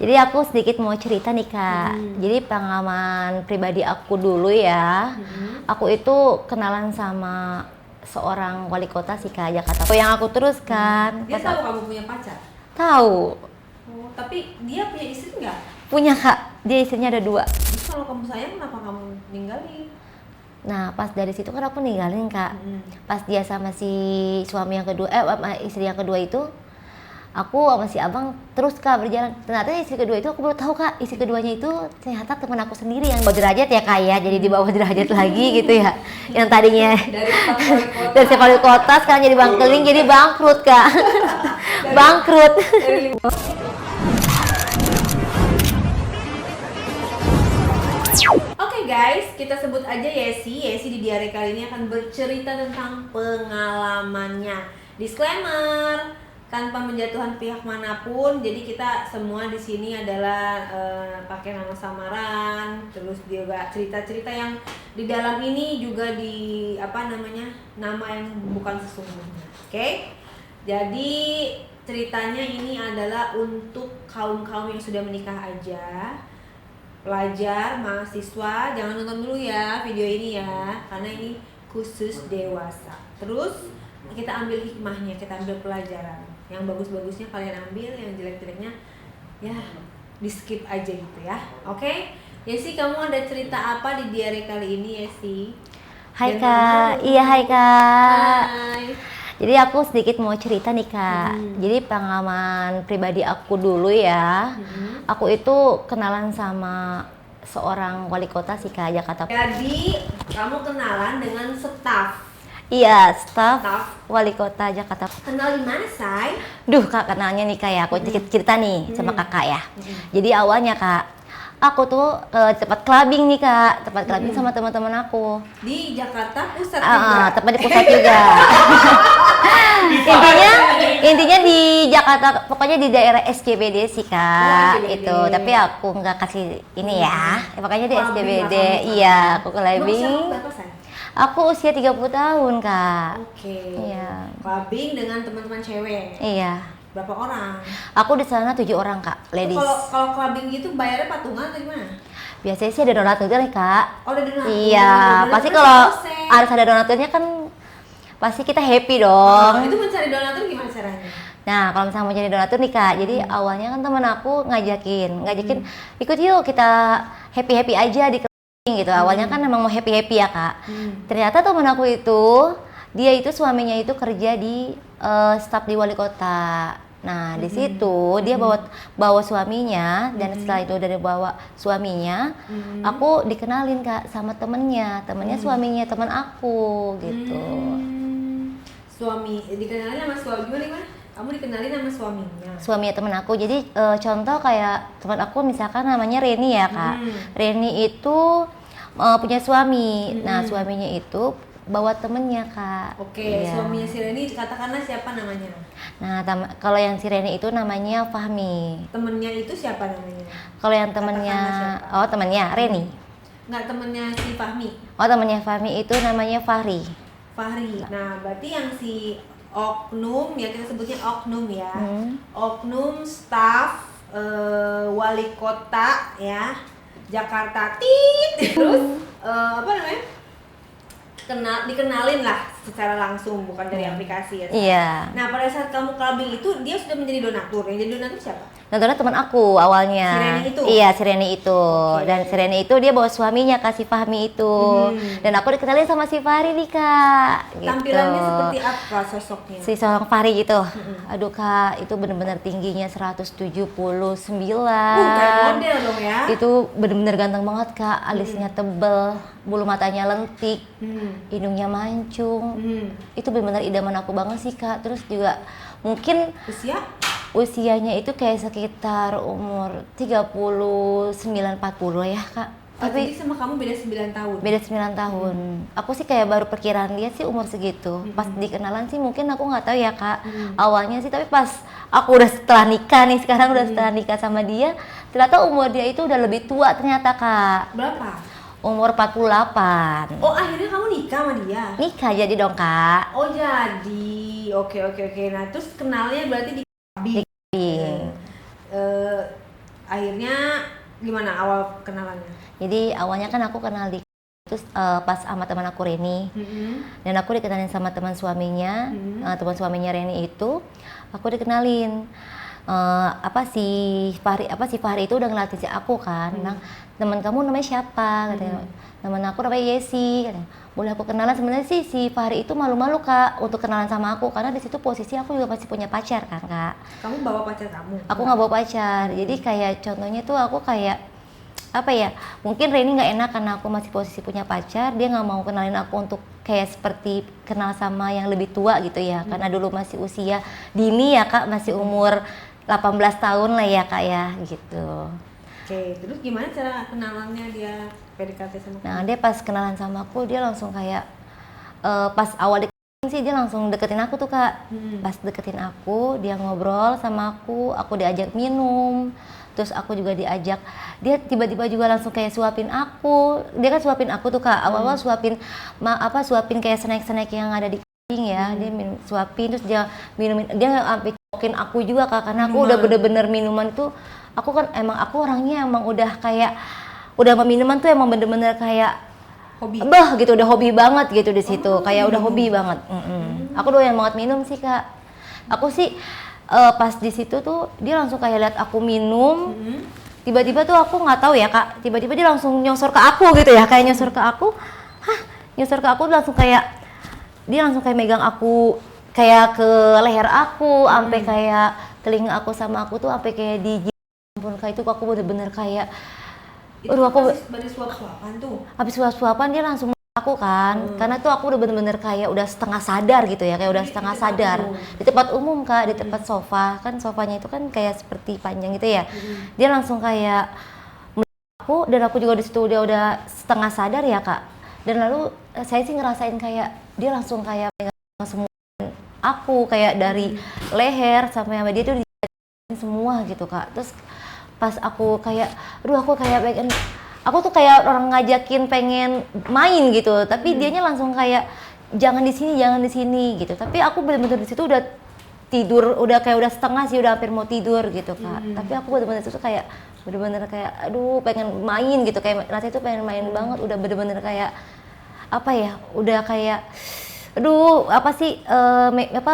Jadi aku sedikit mau cerita nih Kak. Jadi pengalaman pribadi aku dulu ya. Aku itu kenalan sama seorang wali kota sih Kak, Jakarta. Yang aku teruskan. Dia tahu kamu punya pacar? Tahu. Oh, tapi dia punya istri nggak? Punya Kak. Dia istrinya ada 2. Terus kalau kamu sayang kenapa kamu ninggalin? Nah pas dari situ kan aku ninggalin Kak. Pas dia sama si suami yang kedua, sama istri yang kedua itu, aku sama si abang terus Kak berjalan. Ternyata istri kedua itu aku baru tahu Kak, istri keduanya itu ternyata teman aku sendiri yang bawah derajat ya Kak ya. Jadi di bawah derajat lagi gitu ya. Yang tadinya dari staf wali kota sekarang jadi bangkeling, jadi bangkrut Kak. Bangkrut. Oke guys, kita sebut aja Yesi. Yesi di diare kali ini akan bercerita tentang pengalamannya. Disclaimer, tanpa menjatuhkan pihak manapun. Jadi kita semua di sini adalah pakai nama samaran. Terus juga cerita-cerita yang di dalam ini juga di nama yang bukan sesungguhnya. Oke? Jadi ceritanya ini adalah untuk kaum-kaum yang sudah menikah aja. Pelajar, mahasiswa, jangan nonton dulu ya video ini ya, karena ini khusus dewasa. Terus kita ambil hikmahnya, kita ambil pelajaran. Yang bagus-bagusnya kalian ambil, yang jelek-jeleknya ya di skip aja gitu ya. Oke? Yesi, kamu ada cerita apa di diare kali ini Yesi? Hai Kak, iya hai Kak. Hai. Jadi aku sedikit mau cerita nih Kak. Jadi pengalaman pribadi aku dulu ya. Aku itu kenalan sama seorang wali kota sih Kak, Jakarta. Jadi kamu kenalan dengan staf. Iya, staf wali kota Jakarta. Kenal di mana, Say? Duh Kak, kenalnya nih Kak ya. Aku cerita nih sama Kakak ya. Jadi awalnya Kak, aku tuh tempat clubbing nih Kak, tempat clubbing sama teman-teman aku. Di Jakarta Pusat juga. Tepat di pusat juga. intinya di Jakarta, pokoknya di daerah SCBD sih Kak. SCBD. Itu, tapi aku nggak kasih ini ya. Pokoknya di Clubbing SCBD. lah kamu. Iya, aku Kamu usia clubbing. berapa, Say? Aku usia 30 tahun Kak. Oke. Iya. Clubbing dengan teman-teman cewek. Iya. Berapa orang? Aku di sana 7 orang Kak, ladies. Kalau clubbing gitu bayarnya patungan atau gimana? Biasanya sih ada donaturnya nih Kak. Oh, ada donatur. Iya, pasti kalau harus ada donaturnya kan pasti kita happy dong. Itu mencari donatur gimana caranya? Nah, kalau misalnya mau jadi donatur nih Kak, jadi awalnya kan teman aku ngajakin ikut yuk kita happy aja di clubbing gitu. Awalnya kan emang mau happy ya Kak. Ternyata teman aku itu dia itu suaminya itu kerja di staf di wali kota. Nah, di situ dia bawa suaminya, dan setelah itu dari bawa suaminya, aku dikenalin Kak sama temennya suaminya teman aku gitu. Suami dikenalin sama suami gimana? Kamu dikenalin sama suaminya. Suaminya teman aku. Jadi contoh kayak teman aku misalkan namanya Reni ya Kak. Reni itu punya suami. Nah, suaminya itu bawa temennya Kak. Oke, Iya. suaminya si Reni katakanlah siapa namanya? Nah, kalau yang si Reni itu namanya Fahmi. Temennya itu siapa namanya? Kalau yang temennya, Katakanlah temennya Reni. Nggak, temennya si Fahmi. Oh, temennya Fahmi itu namanya Fahri. Fahri. Nah, berarti yang si oknum ya, kita sebutnya oknum ya. Oknum staf wali kota ya Jakarta. Terus apa namanya? Dikenalin lah secara langsung, bukan dari aplikasi ya. Iya. Nah, pada saat kamu clubbing itu dia sudah menjadi donatur. Yang jadi donatur siapa? Nontonnya teman aku awalnya. Si Reni itu? Iya, si Reni itu. Oke. Dan si Reni itu dia bawa suaminya Kak, si Fahmi itu. Dan aku dikenalin sama si Fahri nih Kak. Gitu. Tampilannya seperti apa sosoknya? Si seorang Fahri gitu. Aduh Kak, itu bener-bener tingginya 179. Kayak model dong ya. Itu bener-bener ganteng banget Kak, alisnya tebel, bulu matanya lentik, hidungnya mancung. Itu bener-bener idaman aku banget sih Kak. Terus juga mungkin usianya itu kayak sekitar umur 39-40 ya Kak. Tapi sama kamu beda 9 tahun. Beda 9 tahun. Aku sih kayak baru perkiraan dia sih umur segitu. Pas dikenalan sih mungkin aku nggak tahu ya Kak. Awalnya sih, tapi pas aku udah setelah nikah nih, sekarang udah setelah nikah sama dia, ternyata umur dia itu udah lebih tua ternyata Kak. Berapa? Umur 48. Oh, akhirnya kamu nikah sama dia? Nikah jadi dong Kak. Oh, jadi. Oke. Nah, terus kenalnya berarti di Di akhirnya gimana awal kenalannya? Jadi awalnya kan aku kenal di terus pas sama teman aku Reni, dan aku dikenalin sama teman suaminya, teman suaminya Reni itu, aku dikenalin si Fahri itu udah ngeliatin si aku kan, teman kamu namanya siapa? Katanya, teman aku namanya Yesi. Katanya, boleh aku kenalan? Sebenarnya sih si Fahri itu malu-malu Kak untuk kenalan sama aku, karena di situ posisi aku juga masih punya pacar kan Kak. Kamu bawa pacar kamu? Aku nggak bawa pacar, jadi kayak contohnya tuh aku kayak apa ya, mungkin Reni nggak enak karena aku masih posisi punya pacar, dia nggak mau kenalin aku untuk kayak seperti kenal sama yang lebih tua gitu ya, karena dulu masih usia dini ya Kak, masih umur 18 tahun lah ya Kak ya gitu. Oke, terus gimana cara kenalannya dia PDKT sama kamu? Nah dia pas kenalan sama aku, dia langsung kayak pas awal deketin sih dia langsung deketin aku tuh Kak. Pas deketin aku, dia ngobrol sama aku diajak minum, terus aku juga diajak, dia tiba-tiba juga langsung kayak suapin aku. Dia kan suapin aku tuh Kak, awal-awal suapin kayak snack-snack yang ada di ya, dia suapin, terus dia minumin, dia sampai cokin aku juga Kak, karena aku udah bener-bener minuman tuh, aku kan emang aku orangnya emang udah kayak udah sama minuman tuh emang bener-bener kayak hobi gitu, udah hobi banget gitu di situ, kayak udah hobi banget. Aku doyan banget minum sih Kak. Aku sih pas di situ tuh dia langsung kayak lihat aku minum, tiba-tiba tuh aku nggak tahu ya Kak, tiba-tiba dia langsung nyosor ke aku gitu ya, kayak nyosor ke aku, nyosor ke aku langsung kayak dia langsung kayak megang aku kayak ke leher aku, sampai kayak telinga aku sama aku tuh sampai kayak ampun kayak itu aku bener-bener kayak aku habis suap-suapan tuh. Habis suap-suapan dia langsung aku kan, karena tuh aku udah bener-bener kayak udah setengah sadar gitu ya, kayak udah setengah sadar di tempat umum Kak, di tempat sofa, kan sofanya itu kan kayak seperti panjang gitu ya. Dia langsung kayak aku, dan aku juga di situ udah setengah sadar ya Kak. Dan lalu saya sih ngerasain kayak dia langsung kayak pegang semua aku, kayak dari leher sampai dia tuh dijadiin semua gitu Kak. Terus pas aku kayak, aku kayak pengen, aku tuh kayak orang ngajakin pengen main gitu, tapi dianya langsung kayak jangan di sini gitu. Tapi aku bener-bener di situ udah tidur, udah kayak udah setengah sih, udah hampir mau tidur gitu Kak. Tapi aku bener-bener itu kayak bener-bener kayak pengen main gitu, kayak rasanya itu pengen main banget, udah bener-bener kayak apa ya, udah kayak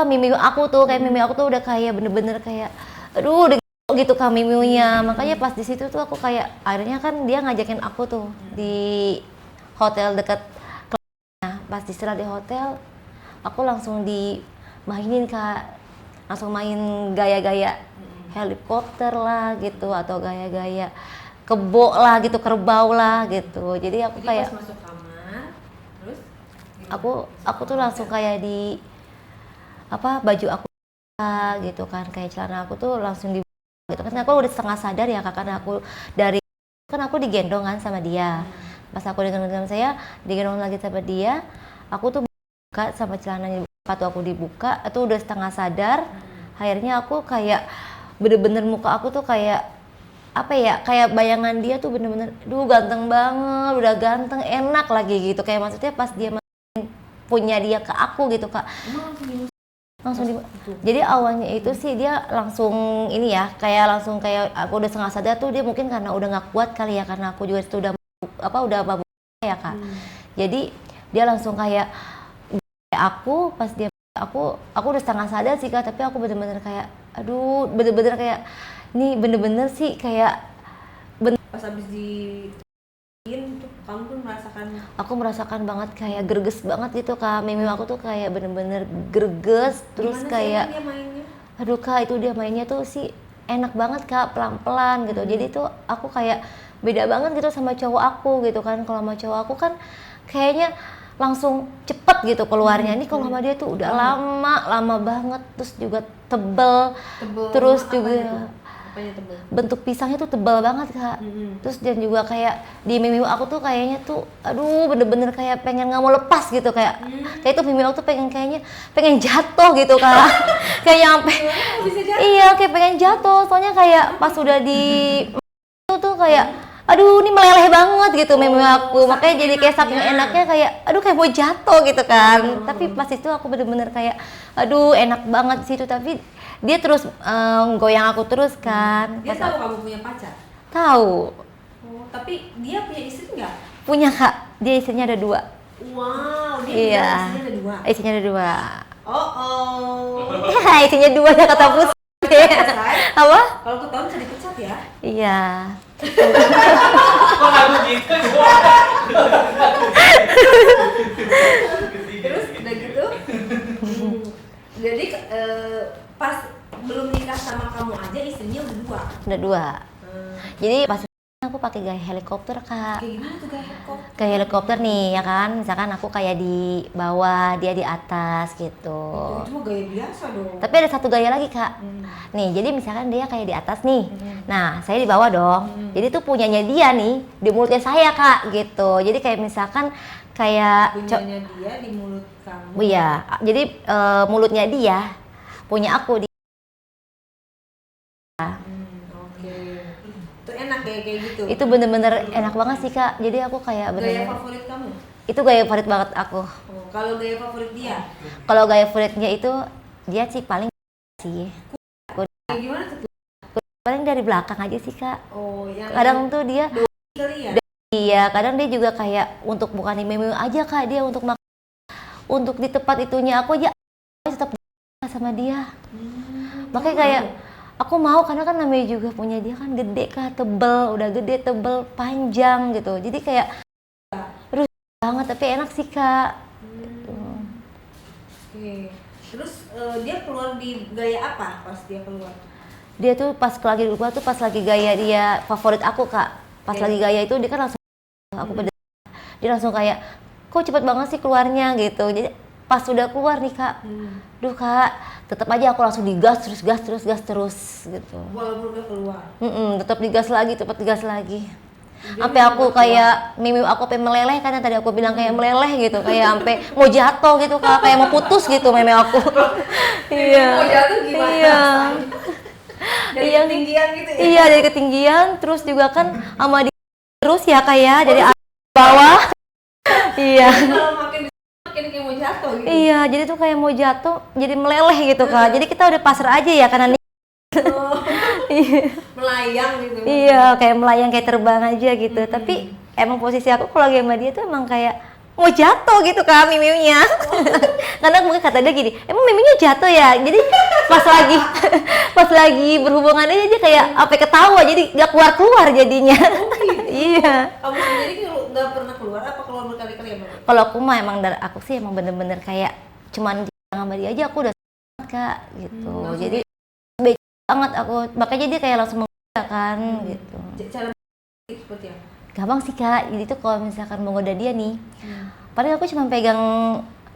mimi aku tuh udah kayak bener-bener kayak gitu Kak miminya. Makanya pas di situ tuh aku kayak akhirnya kan dia ngajakin aku tuh di hotel dekat kelasnya. Pas istirahat di hotel aku langsung dimainin Kak, langsung main gaya-gaya helikopter lah gitu, atau gaya-gaya kebo lah gitu, kerbau lah gitu. Jadi aku kayak pas masuk kamar terus aku tuh langsung kayak baju aku gitu kan, kayak celana aku tuh langsung di gitu kan, aku udah setengah sadar ya Kak, karena aku digendong kan sama dia. Pas aku digendong lagi sama dia, aku tuh buka sama celananya, sepatu aku dibuka, itu udah setengah sadar. Akhirnya aku kayak bener-bener muka aku tuh kayak kayak bayangan dia tuh bener-bener ganteng banget, udah ganteng, enak lagi gitu, kayak maksudnya pas dia punya dia ke aku gitu Kak. Jadi awalnya itu sih dia langsung ini ya, kayak aku udah setengah sadar tuh, dia mungkin karena udah nggak kuat kali ya, karena aku juga udah mabuk ya Kak. Jadi dia langsung kayak aku, pas dia aku udah setengah sadar sih Kak, tapi aku bener-bener kayak bener-bener kayak ini bener-bener sih kayak pas habis tuh kamu tuh aku merasakan banget kayak greges banget gitu Kak. Mimi aku tuh kayak bener-bener greges, terus gimana kayak dia mainnya? Kak, itu dia mainnya tuh sih enak banget Kak, pelan-pelan gitu. Jadi tuh aku kayak beda banget gitu sama cowok aku gitu kan. Kalau sama cowok aku kan kayaknya langsung cepet gitu keluarnya. Ini kalau sama dia tuh udah lama banget, terus juga tebel terus juga bentuk pisangnya tuh tebal banget Kak. Terus dan juga kayak di mimi aku tuh kayaknya tuh bener-bener kayak pengen nggak mau lepas gitu, kayak itu mimi aku tuh pengen jatuh gitu Kak. Kayak sampai iya kayak pengen jatuh, soalnya kayak pas udah di tuh kayak ini meleleh banget gitu mimi aku, makanya jadi kayak saking enaknya kayak kayak mau jatuh gitu kan. Tapi pas itu aku bener-bener kayak enak banget sih itu, tapi dia terus goyang aku terus kan. Dia tahu kamu punya pacar? Tahu. Oh, tapi dia punya istri nggak? Punya Kak, dia istrinya ada 2. Wow, dia Iya. bilang istrinya ada 2. Istrinya ada 2. Oh. Ya, istrinya 2 ya kata Pus. Apa? Kalau ketahuan bisa dipecat ya? Iya. Kok nggak begitu? Terus udah gitu, jadi pas belum nikah sama kamu aja istrinya udah 2. Udah 2. Jadi pas aku pakai gaya helikopter Kak. Kayak gimana tuh kayak kok? Kayak helikopter nih ya kan, misalkan aku kayak di bawah, dia di atas gitu. Itu mah gaya biasa dong. Tapi ada satu gaya lagi Kak. Nih, jadi misalkan dia kayak di atas nih. Nah, saya di bawah dong. Jadi tuh punyanya dia nih di mulutnya saya Kak gitu. Jadi kayak misalkan kayak Punyanya dia di mulut kamu. iya, jadi mulutnya dia punya aku di Oke. Itu enak ya kayak gitu. itu bener-bener enak banget sih Kak. Jadi aku kayak Gaya bener-bener favorit kamu? itu gaya favorit banget aku. Oh, kalau gaya favorit dia? Kalau gaya favoritnya itu dia sih paling sih Kayak gimana tuh? paling dari belakang aja sih Kak. Oh, yang Kadang tuh dia kali ya? iya, kadang dia juga kayak untuk bukan di meme aja Kak, dia untuk untuk di tempat itunya aku aja tetap sama dia. Makanya kayak aku mau karena kan namanya juga punya dia kan gede Kak, tebel, udah gede, tebel, panjang gitu. Jadi kayak terus banget tapi enak sih Kak. Oke. Terus dia keluar di gaya apa pas dia keluar? Dia tuh pas lagi keluar tuh pas lagi gaya dia favorit aku Kak. Pas Oke. lagi gaya itu dia kan langsung aku dia langsung kayak kok cepet banget sih keluarnya gitu. Jadi pas udah keluar nih Kak, duh Kak, tetap aja aku langsung digas terus gitu. Walaupun udah keluar. Tetap digas lagi. Sampai aku kayak mimik aku sampai meleleh kan yang tadi aku bilang kayak meleleh gitu, kayak sampai mau jatuh gitu Kak, kayak mau putus gitu meme aku. Iya. Mau jatuh gimana? Iya. Dari Iya. ketinggian gitu ya? Iya dari ketinggian, terus juga kan sama dia terus ya kayak dari atas ke bawah. Iya. Kalau makin kayak mau jatuh gitu. Iya, jadi tuh kayak mau jatuh, jadi meleleh gitu Kak. Jadi kita udah pasrah aja ya karena Oh, iya. melayang gitu. Iya, kayak melayang kayak terbang aja gitu. Tapi emang posisi aku kalau lagi sama dia tuh emang kayak mau jatuh gitu Kak miminya. Karena mungkin kata dia gini, emang miminya jatuh ya. Jadi pas lagi berhubungan aja kayak apa ketawa jadi nggak keluar jadinya. Iya. Kamu sendiri nggak pernah keluar apa keluar berkali-kali ya Mbak? Kalau aku mah emang dari aku sih emang bener-bener kayak cuman sama dia aja aku udah seneng, Kak gitu. Jadi beda banget aku, makanya dia kayak langsung menggoda gitu. Cara seperti apa? Gampang sih Kak, jadi tuh kalau misalkan menggoda dia nih, paling aku cuma pegang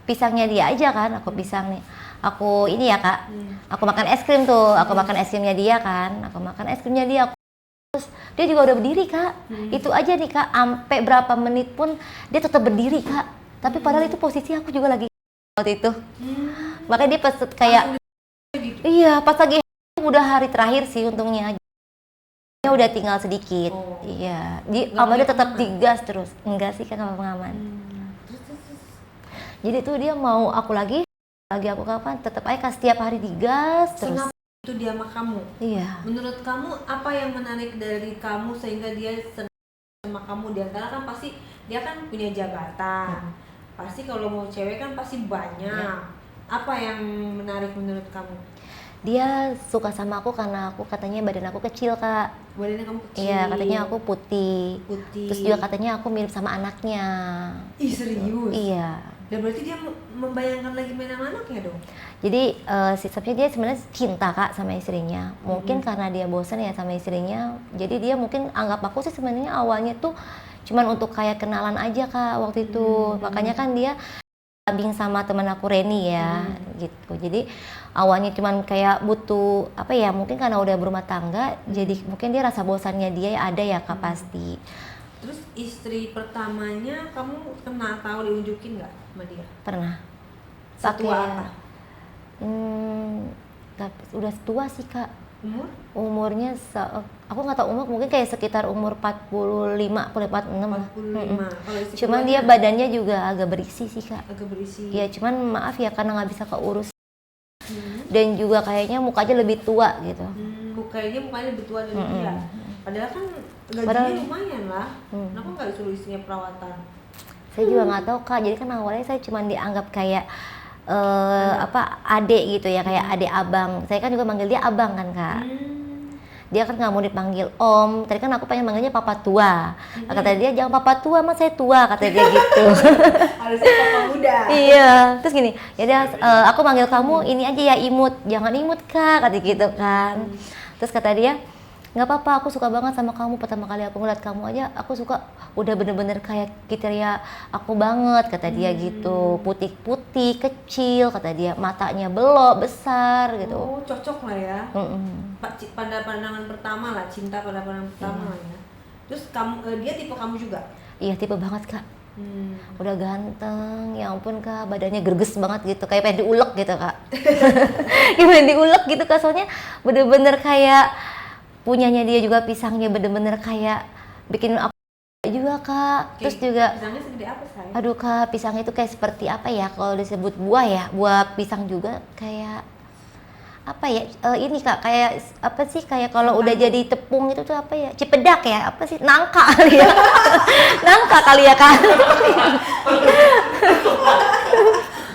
pisangnya dia aja kan, aku pisang nih. Aku ini ya Kak, aku makan es krim tuh, aku makan es krimnya dia kan, aku makan es krimnya dia, terus dia juga udah berdiri Kak. Itu aja nih Kak, sampai berapa menit pun dia tetap berdiri Kak. Tapi padahal itu posisi aku juga lagi waktu itu. Makanya dia pas kayak, iya pas lagi udah hari terakhir sih untungnya. Ya udah tinggal sedikit, iya. Sama dia tetap digas terus, enggak sih kan sama pengaman. Jadi tuh dia mau aku lagi aku kapan, tetap aja setiap hari digas terus. Kenapa itu dia sama kamu? Iya. Menurut kamu apa yang menarik dari kamu sehingga dia senang sama kamu? Di antara kan pasti dia kan punya jabatan, pasti kalau mau cewek kan pasti banyak. Apa yang menarik menurut kamu? Dia suka sama aku karena aku katanya badan aku kecil Kak. Badannya kamu kecil. Iya, katanya aku putih. Putih. Terus juga katanya aku mirip sama anaknya. Ih serius? Iya. Dan berarti dia membayangkan lagi main sama anaknya dong? Jadi sistemnya dia sebenarnya cinta Kak sama istrinya. Mungkin karena dia bosan ya sama istrinya. Jadi dia mungkin anggap aku sih sebenarnya awalnya tuh cuman untuk kayak kenalan aja Kak waktu itu. Makanya kan dia labing sama teman aku Reni ya gitu. Jadi awalnya cuman kayak butuh apa ya, mungkin karena udah berumah tangga jadi mungkin dia rasa bosannya dia ada ya Kak pasti. Terus istri pertamanya kamu pernah tahu diunjukin nggak sama dia? Pernah. Setua apa? Udah tua sih Kak. Umur? Umurnya aku nggak tahu umur, mungkin kayak sekitar umur 45, 46. 45. Kalau istri Cuman keduanya dia badannya juga agak berisi sih Kak. agak berisi. Ya cuman maaf ya karena nggak bisa keurus. Dan juga kayaknya mukanya lebih tua gitu. Mukanya lebih tua dari dia. Padahal kan gajinya Padahal- lumayan lah. Kenapa nggak disuruh istrinya perawatan? Saya juga nggak tahu Kak, jadi kan awalnya saya cuma dianggap kayak adik gitu ya, kayak adik abang. Saya kan juga manggil dia abang kan Kak. Dia kan nggak mau dipanggil om, tadi kan aku pengen manggilnya papa tua. Kata dia jangan papa tua, mas saya tua, kata dia gitu. Harusnya papa muda. Iya, terus gini, ya dia aku manggil kamu ini aja ya Imut, jangan Imut Kak, kata gitu kan. Terus kata dia, nggak apa-apa, aku suka banget sama kamu, pertama kali aku ngeliat kamu aja, aku suka, udah bener-bener kayak kriteria aku banget, kata dia gitu. Putih-putih, kecil, kata dia, matanya belok, besar gitu. Oh, cocok lah ya. Mm-mm. Pada pandangan pertama lah, cinta pada pandangan pertama lah ya. Terus kamu, dia tipe kamu juga? Iya, tipe banget Kak. Udah ganteng, ya ampun Kak, badannya gerges banget gitu, kayak pengen diulek gitu Kak. Kayak pengen diulek gitu Kak, soalnya bener-bener kayak punyanya dia juga pisangnya bener-bener kayak bikin aku juga Kak. Terus juga Pisangnya segede apa say? aduh Kak, pisang itu kayak seperti apa ya kalau disebut buah ya, buah pisang juga kayak apa ya, ini Kak, kayak apa sih, kayak kalau udah jadi tepung itu tuh apa ya, cipedak ya, apa sih, nangka kali ya. Nangka kali ya Kak.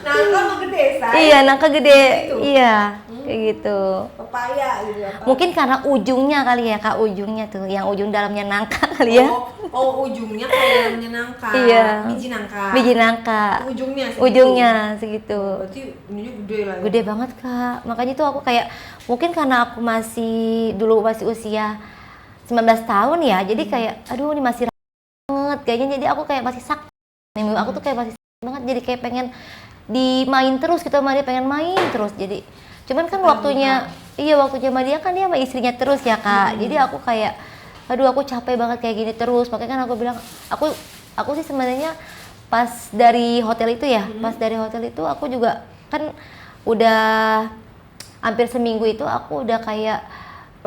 Nangka mah gede say? Iya, nangka gede. Gitu? Iya, kayak gitu. Pepaya gitu apa? Mungkin karena ujungnya kali ya Kak, ujungnya tuh, yang ujung dalamnya nangka kali ya. Oh, ujungnya kayak nangka. Iya. Biji nangka. Biji nangka. Ujungnya segitu. Ujungnya segitu. Berarti ininya gede lah ya. Gede banget Kak. Makanya tuh aku kayak, mungkin karena aku dulu masih usia 19 tahun ya, jadi kayak aduh ini masih banget kayaknya, jadi aku kayak masih sakit. Aku tuh kayak masih sakit banget, jadi kayak pengen dimain terus gitu sama dia, pengen main terus. Jadi cuman kan waktunya sama dia kan dia sama istrinya terus ya Kak. Jadi aku kayak aduh aku capek banget kayak gini terus. Makanya kan aku bilang aku sih sebenarnya pas dari hotel itu ya, pas dari hotel itu aku juga kan udah hampir seminggu itu aku udah kayak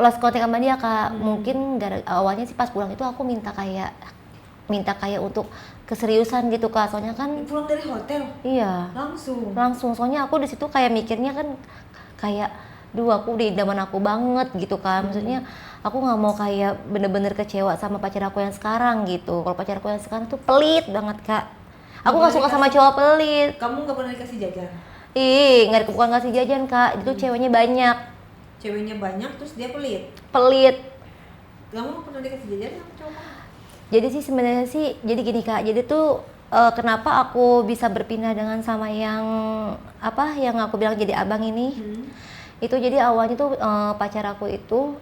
lost contact sama dia Kak. Mungkin awalnya sih pas pulang itu aku minta kayak untuk keseriusan gitu Kak. Soalnya kan Pulang dari hotel iya. Langsung soalnya aku di situ kayak mikirnya kan kayak duh aku di idaman aku banget gitu kan. Maksudnya aku nggak mau kayak bener-bener kecewa sama pacar aku yang sekarang gitu. Kalau pacar aku yang sekarang tuh pelit banget Kak. Aku nggak suka sama cowok pelit. Kamu nggak pernah dikasih jajan? Bukan ngasih jajan Kak, itu ceweknya banyak. Ceweknya banyak terus dia pelit. Kamu nggak pernah dikasih jajan sama cowok? Jadi sih sebenarnya sih jadi gini Kak, jadi tuh kenapa aku bisa berpindah dengan sama yang aku bilang jadi abang ini. Itu jadi awalnya tuh pacar aku itu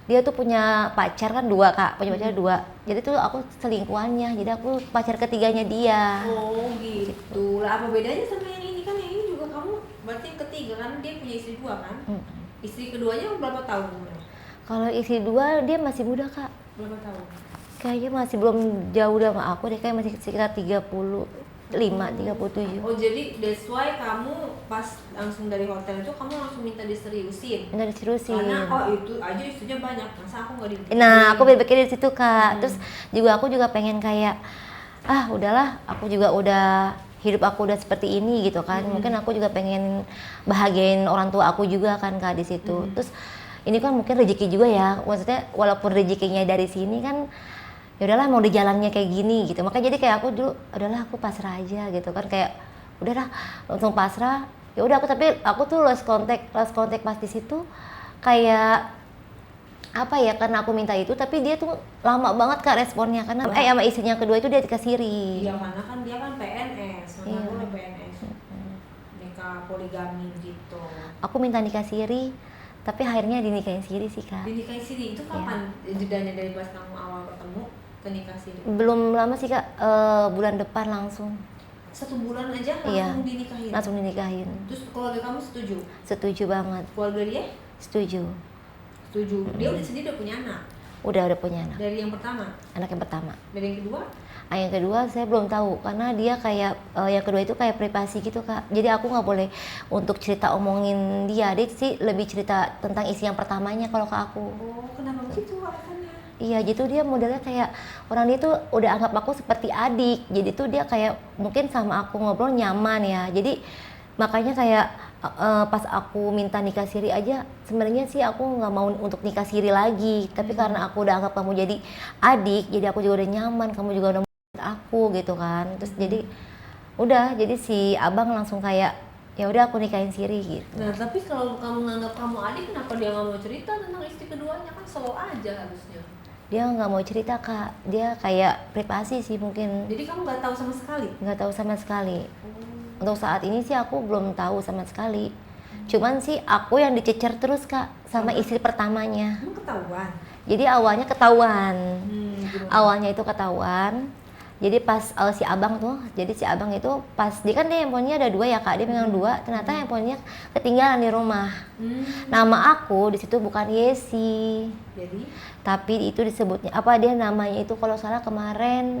dia tuh punya pacar kan dua Kak, punya pacar dua. Jadi tuh aku selingkuhannya, jadi aku pacar ketiganya dia. Oh gitu. Lah apa bedanya sama yang ini? Kan yang ini juga kamu berarti yang ketiga kan, dia punya istri dua kan? Istri keduanya berapa tahun umurnya? Kalau istri dua dia masih muda Kak. Berapa tahun? Kayaknya masih belum jauh sama aku deh, kayak masih sekitar 35, 37. Oh jadi that's why kamu pas langsung dari hotel itu kamu langsung minta diseriusin? Udah diseriusin. Karena itu aja istrinya banyak, masa aku nggak Nah, aku berpikir di situ Kak. Terus aku juga pengen kayak udahlah, aku juga udah hidup aku udah seperti ini gitu kan. Mungkin aku juga pengen bahagiain orang tua aku juga kan Kak di situ. Terus ini kan mungkin rezeki juga ya. Maksudnya walaupun rezekinya dari sini kan ya udahlah mau di jalannya kayak gini gitu. Makanya jadi kayak aku dulu udahlah aku pasrah aja gitu kan, kayak udahlah langsung pasrah. Ya udah aku tuh lost contact pas di situ kayak karena aku minta itu, tapi dia tuh lama banget Kak responnya karena sama istrinya kedua itu dia dikasiri. Iya karena kan dia kan PNS, mana boleh PNS nikah poligami gitu. Aku minta nikah siri, tapi akhirnya dinikahin siri sih Kak. Dinikahin siri itu kapan jedanya dari pas kamu awal ketemu ke nikah siri? Belum lama sih Kak, bulan depan langsung. 1 bulan aja langsung dinikahin? Langsung dinikahin. Terus keluarga kamu setuju? Setuju banget. Keluarga dia? Setuju. Dia udah punya anak? Udah punya anak. Dari yang pertama? Anak yang pertama. Dari yang kedua? Yang kedua saya belum tahu karena dia kayak yang kedua itu kayak privasi gitu Kak. Jadi aku nggak boleh untuk cerita omongin dia sih lebih cerita tentang isi yang pertamanya kalau ke aku. Oh kenapa begitu alasannya? Iya gitu, dia modelnya kayak orang dia tuh udah anggap aku seperti adik. Jadi tuh dia kayak mungkin sama aku ngobrol nyaman ya. Jadi Makanya kayak pas aku minta nikah siri aja, sebenarnya sih aku nggak mau untuk nikah siri lagi, tapi karena aku udah anggap kamu jadi adik, jadi aku juga udah nyaman, kamu juga udah menurut aku gitu kan. Terus jadi udah, jadi si abang langsung kayak ya udah aku nikahin siri gitu. Nah, tapi kalau kamu nganggap kamu adik, kenapa dia nggak mau cerita tentang istri keduanya? Kan slow aja harusnya. Dia nggak mau cerita kak, dia kayak privasi sih mungkin. Jadi kamu nggak tahu sama sekali? Nggak tahu sama sekali. Untuk saat ini sih aku belum tahu sama sekali. Cuman sih aku yang dicecer terus kak sama istri pertamanya. Kamu ketahuan? Jadi awalnya ketahuan. Gimana? Awalnya itu ketahuan. Jadi pas si abang tuh, jadi si abang itu pas dia kan dia handphonenya ada 2 ya kak, dia pegang 2, ternyata handphonenya ketinggalan di rumah. Nama aku di situ bukan Yesi. Jadi? Tapi itu disebutnya apa, dia namanya itu kalau salah kemarin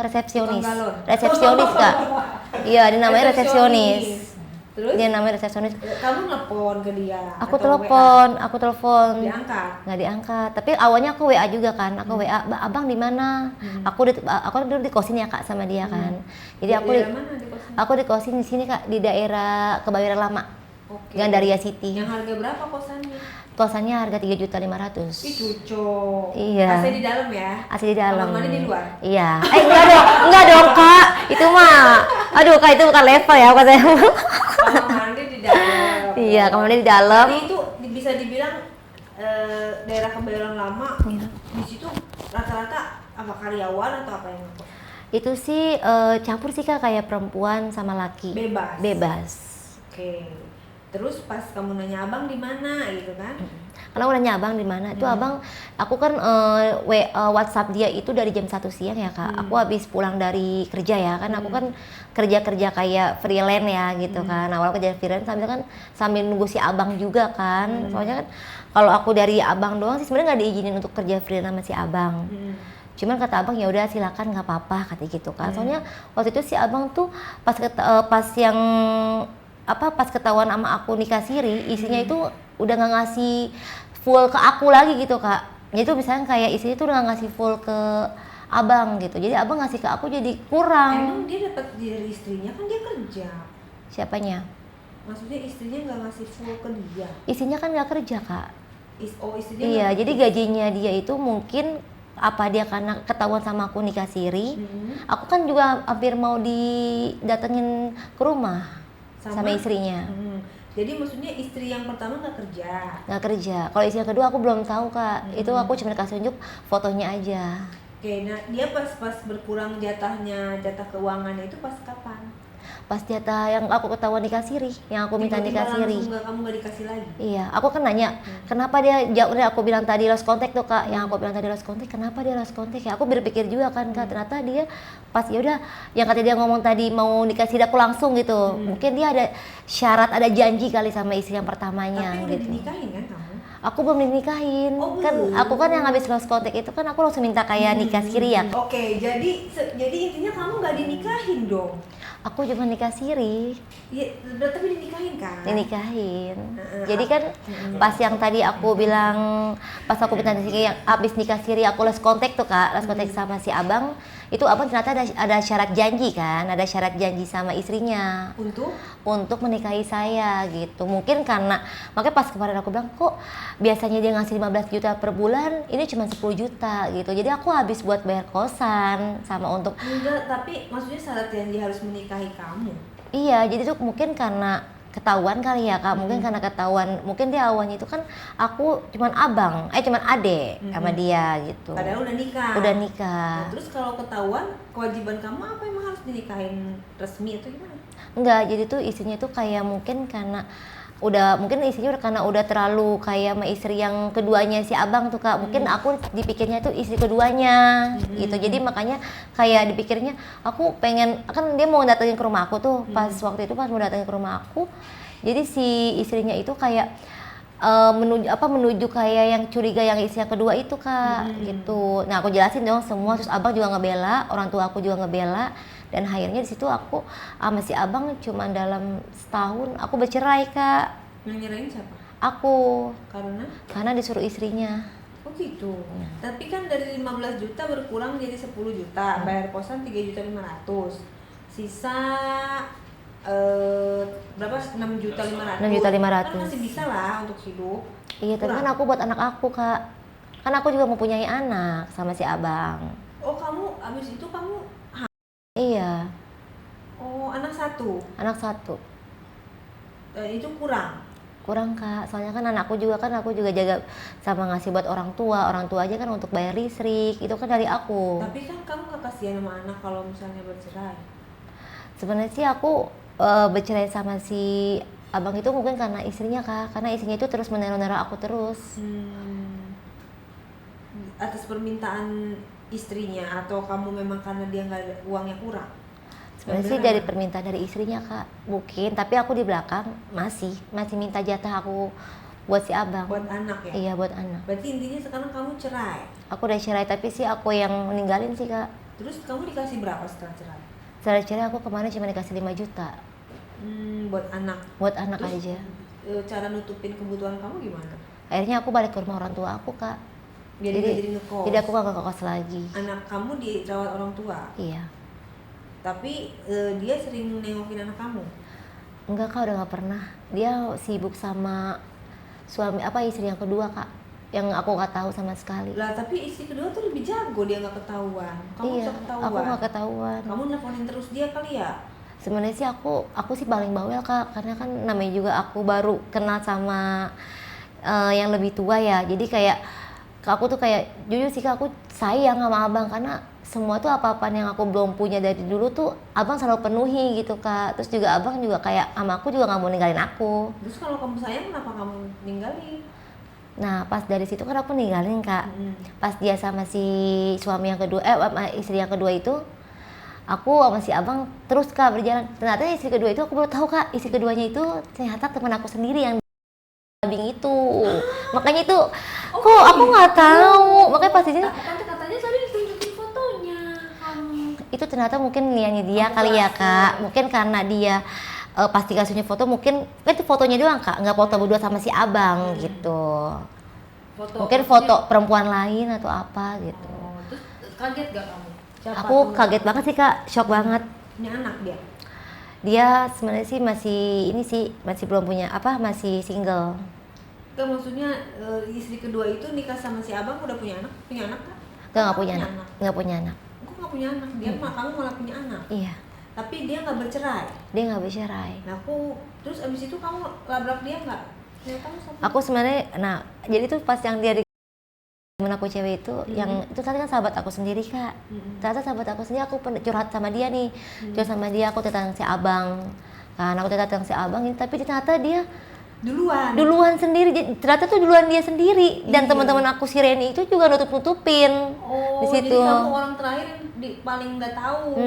resepsionis. Tukang galon. Resepsionis kak. Iya, dia namanya resepsionis. Terus? Dia namanya resepsionis. Kamu nelpon ke dia? Aku atau telepon. WA? Diangkat? Nggak diangkat. Tapi awalnya aku WA juga kan. Aku WA, abang di mana? Aku dulu di kosin ya kak sama dia kan. Jadi aku Daerah mana di kosan? aku di kosin di sini kak, di daerah Kebayoran Lama. Oke. Gandaria City. Yang harga berapa kosannya? Kosannya harga 3.500.000. Ih, cucok. Iya. AC di dalam ya? AC di dalam. Kamar mandi di luar? Iya. Enggak dong kak. Itu mah, aduh kak itu bukan level ya katanya. Kamar mandi di dalam. Iya, kamar mandi di dalam. Jadi itu bisa dibilang daerah Kebayoran Lama. Iya. Di situ rata-rata apa karyawan atau apa yang ngekos? Itu sih campur sih kak, kayak perempuan sama laki. Bebas. Bebas. Oke. Terus pas kamu nanya abang di mana gitu kan? Karena aku nanya abang di mana, itu abang, aku kan WhatsApp dia itu dari jam 1 siang ya kak. Aku habis pulang dari kerja ya, kan aku kan kerja kayak freelance ya gitu kan. Awal kerja freelance sambil nunggu si abang juga kan. Soalnya kan kalau aku dari abang doang sih sebenarnya nggak diizinin untuk kerja freelance sama si abang. Cuman kata abang ya udah silakan nggak apa-apa kata gitu kan. Soalnya waktu itu si abang tuh pas ketahuan sama aku nikah siri, isinya itu udah nggak ngasih full ke aku lagi gitu kak. Jadi tuh misalnya kayak isinya tuh udah nggak ngasih full ke abang gitu. Jadi abang ngasih ke aku jadi kurang. Emang dia dapat dari istrinya kan dia kerja. Siapanya? Maksudnya istrinya nggak ngasih full ke dia? Isinya kan nggak kerja kak. Istrinya Iya, nggak jadi kerja. gajinya dia itu mungkin apa dia karena ketahuan sama aku nikah siri. Aku kan juga hampir mau didatengin ke rumah sama istrinya. Jadi maksudnya istri yang pertama nggak kerja? Nggak kerja. Kalau istri yang kedua aku belum tahu kak. Itu aku cuma kasih tunjuk fotonya aja. Oke, nah dia pas berkurang jatah keuangannya itu pas kapan? Pas jatah yang aku ketahuan nikah siri, yang aku minta nikah siri. Kamu nggak dikasih lagi? Iya, aku kan nanya, kenapa dia jauhnya aku bilang tadi lost contact tuh kak, yang aku bilang tadi lost contact, kenapa dia lost contact ya? Aku berpikir juga kan kak, ternyata dia pas ya udah, yang kata dia ngomong tadi mau nikah siri aku langsung gitu, mungkin dia ada syarat, ada janji kali sama istri yang pertamanya. Tapi udah gitu. dinikahin kan kamu? Aku belum dinikahin, Oh, kan belum. aku kan yang habis lost contact itu kan aku langsung minta kayak nikah siri ya. Oke, jadi intinya kamu nggak dinikahin dong? Aku cuma nikah siri. Iya, tapi dinikahin kan? Dinikahin. Jadi kan pas yang tadi aku bilang, pas aku minta siri yang abis nikah siri aku lost contact tuh kak, lost contact sama si abang, itu abang ternyata ada syarat janji kan, ada syarat janji sama istrinya untuk menikahi saya gitu. Mungkin karena makanya pas kemarin aku bilang kok biasanya dia ngasih 15 juta per bulan, ini cuma 10 juta gitu. Jadi aku habis buat bayar kosan sama untuk enggak, tapi maksudnya syarat janji harus menikahi kamu. iya, jadi tuh mungkin karena ketahuan kali ya kak, mungkin karena ketahuan, mungkin dia awalnya itu kan aku cuman cuman adek sama dia gitu. Padahal udah nikah. Udah nikah. Nah, terus kalau ketahuan, kewajiban kamu apa, emang harus dinikahin resmi atau gimana? Enggak, jadi tuh istrinya tuh kayak mungkin karena mungkin istrinya karena udah terlalu kayak sama istri yang keduanya si abang tuh kak, mungkin aku dipikirnya tuh istri keduanya gitu. Jadi makanya kayak dipikirnya aku pengen, kan dia mau datengin ke rumah aku tuh pas waktu itu pas mau datengin ke rumah aku, jadi si istrinya itu kayak menuju kayak yang curiga yang istri yang kedua itu kak gitu. Nah aku jelasin dong semua, terus abang juga ngebela, orang tua aku juga ngebela, dan akhirnya di situ aku sama si abang cuma dalam setahun aku bercerai kak. Yang nyerahin siapa? Aku Karena disuruh istrinya. oh gitu. Tapi kan dari 15 juta berkurang jadi 10 juta, bayar kosan 3.500.000. Sisa berapa 6.500.000. 6.500.000. Kan masih bisa lah untuk hidup. Iya, tapi kan aku buat anak aku, Kak. Kan aku juga mempunyai anak sama si abang. Oh, kamu abis itu kamu Iya, oh anak satu. anak satu. Itu kurang. Kurang, Kak. Soalnya kan aku juga jaga sama ngasih buat orang tua aja kan untuk bayar listrik, itu kan dari aku. Tapi kan kamu gak kasihan sama anak kalau misalnya bercerai. Sebenarnya sih aku bercerai sama si abang itu mungkin karena istrinya, Kak. Karena istrinya itu terus meneror aku terus. Atas permintaan istrinya atau kamu memang karena dia nggak ada uangnya kurang? Sebenarnya sih dari permintaan dari istrinya, Kak. Mungkin, tapi aku di belakang masih minta jatah aku buat si abang. Buat anak ya? Iya, buat anak. Berarti intinya sekarang kamu cerai? Aku udah cerai, tapi sih aku yang meninggalin sih, Kak. Terus kamu dikasih berapa setelah cerai? Setelah cerai aku kemarin cuma dikasih 5 juta. Buat anak? Buat anak Terus, aja. Cara nutupin kebutuhan kamu gimana? Akhirnya aku balik ke rumah orang tua aku, Kak. Jadi ngekos? Jadi aku gak ngekos lagi. Anak kamu dirawat orang tua? Iya. Tapi dia sering nengokin anak kamu? Enggak, Kak, udah gak pernah. Dia sibuk sama istri yang kedua, Kak. Yang aku gak tahu sama sekali. Lah tapi istri kedua tuh lebih jago, dia gak ketahuan. Kamu Iya, bisa ketahuan. aku gak ketahuan. Kamu nelfonin terus dia kali ya? Sebenarnya sih aku sih paling bawel, Kak, karena kan namanya juga aku baru kenal sama yang lebih tua ya. Jadi kayak aku tuh kayak jujur sih, Kak, aku sayang sama abang karena semua tuh apa-apaan yang aku belum punya dari dulu tuh abang selalu penuhi gitu, Kak. Terus juga abang juga kayak sama aku juga nggak mau ninggalin aku. Terus kalau kamu sayang kenapa kamu ninggalin? Nah pas dari situ kan aku ninggalin, Kak. Pas dia sama si suami yang kedua, sama istri yang kedua itu, aku sama si abang terus, Kak, berjalan. Ternyata istri kedua itu aku baru tahu, Kak, istri keduanya itu ternyata teman aku sendiri yang dubbing itu. Makanya itu kok aku nggak tahu. Makanya pas di sini Katanya tadi ditunjukin fotonya kamu. itu ternyata mungkin niatnya dia kali ya, Kak. Mungkin karena dia pasti kasihnya foto, mungkin kan itu fotonya doang, Kak, nggak foto berdua sama si abang gitu. Mungkin foto perempuan lain atau apa gitu. Terus kaget gak kamu? Aku kaget banget sih, Kak, shock banget. Punya anak dia? Dia sebenarnya sih masih belum punya masih single. Enggak, maksudnya istri kedua itu nikah sama si abang udah punya anak? Punya anak kan? Nggak punya anak. Nggak punya anak. Kok nggak punya anak? Dia kamu malah punya anak? Iya. Tapi dia nggak bercerai? Dia nggak bercerai. Nah terus abis itu kamu labrak dia nggak? Ya, kamu aku sebenarnya, jadi tuh pas yang dia temen aku cewek itu, yang itu tadi kan sahabat aku sendiri, Kak. Ternyata sahabat aku sendiri, aku curhat sama dia nih, curhat sama dia aku tentang si abang. Kan aku tentang si abang ini, tapi ternyata dia duluan sendiri. Ternyata tuh duluan dia sendiri. Dan teman-teman aku si Reni itu juga nutup-nutupin di situ. Jadi kamu orang terakhir yang paling nggak tahu.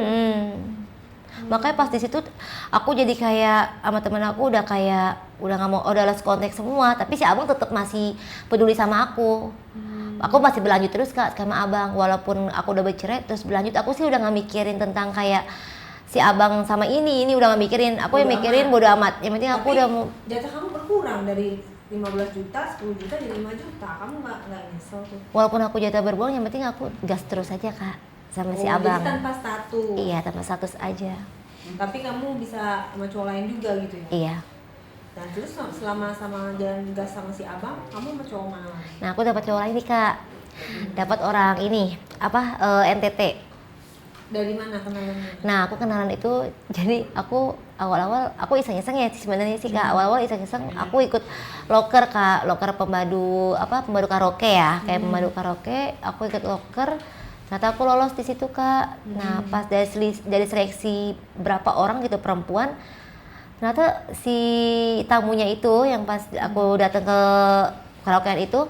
Makanya pas di situ aku jadi kayak sama temen aku udah nggak mau, udah lost contact semua. Tapi si abang tetap masih peduli sama aku. Aku masih berlanjut terus, Kak, sama abang. Walaupun aku udah bercerai terus berlanjut, aku sih udah nggak mikirin tentang kayak si abang sama ini udah gak mikirin. Aku yang mikirin bodo amat. Yang penting aku udah mau. Jatah kamu berkurang dari 15 juta, 10 juta jadi 5 juta. Kamu gak nyesel tuh? Walaupun aku jatah berkurang, yang penting aku gas terus aja, Kak, sama si abang. Jadi tanpa status? Iya, tanpa status aja. Tapi kamu bisa sama cowok lain juga gitu ya? Iya. Nah terus selama sama jalan gas sama si abang, kamu sama cowok mana? Nah aku dapat cowok lain nih, Kak. Dapat orang ini NTT. Dari mana kenalannya? Nah aku kenalan itu, jadi aku awal-awal aku iseng-iseng ya sebenarnya sih, Kak. Awal-awal iseng-iseng aku ikut loker, Kak, loker pembadu karaoke ya, kayak pembadu karaoke. Aku ikut loker, ternyata aku lolos di situ, Kak. Nah pas dari seleksi berapa orang gitu perempuan, ternyata si tamunya itu yang pas aku datang ke karaokean itu,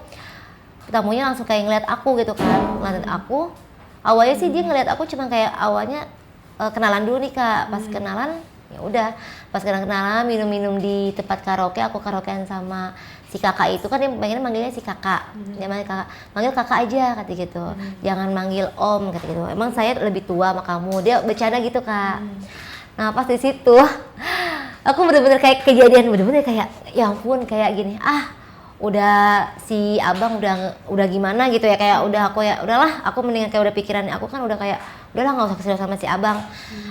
tamunya langsung kayak ngeliat aku gitu kan, ngeliat aku. Awalnya sih dia ngeliat aku cuma kayak awalnya kenalan dulu nih, Kak. Pas kenalan ya udah, pas kenalan minum-minum di tempat karaoke, aku karaokean sama si kakak itu kan, dia manggilnya si kakak. Dia manggil kakak aja kata gitu. Jangan manggil om kata gitu. Emang saya lebih tua sama kamu. Dia bercanda gitu, Kak. Nah pas di situ aku bener-bener kayak kejadian, bener-bener kayak ya ampun, kayak gini, udah si abang udah gimana gitu ya, kayak udah aku ya udahlah, aku mendingan kayak udah pikiran aku kan udah kayak udahlah nggak usah kesini sama si abang.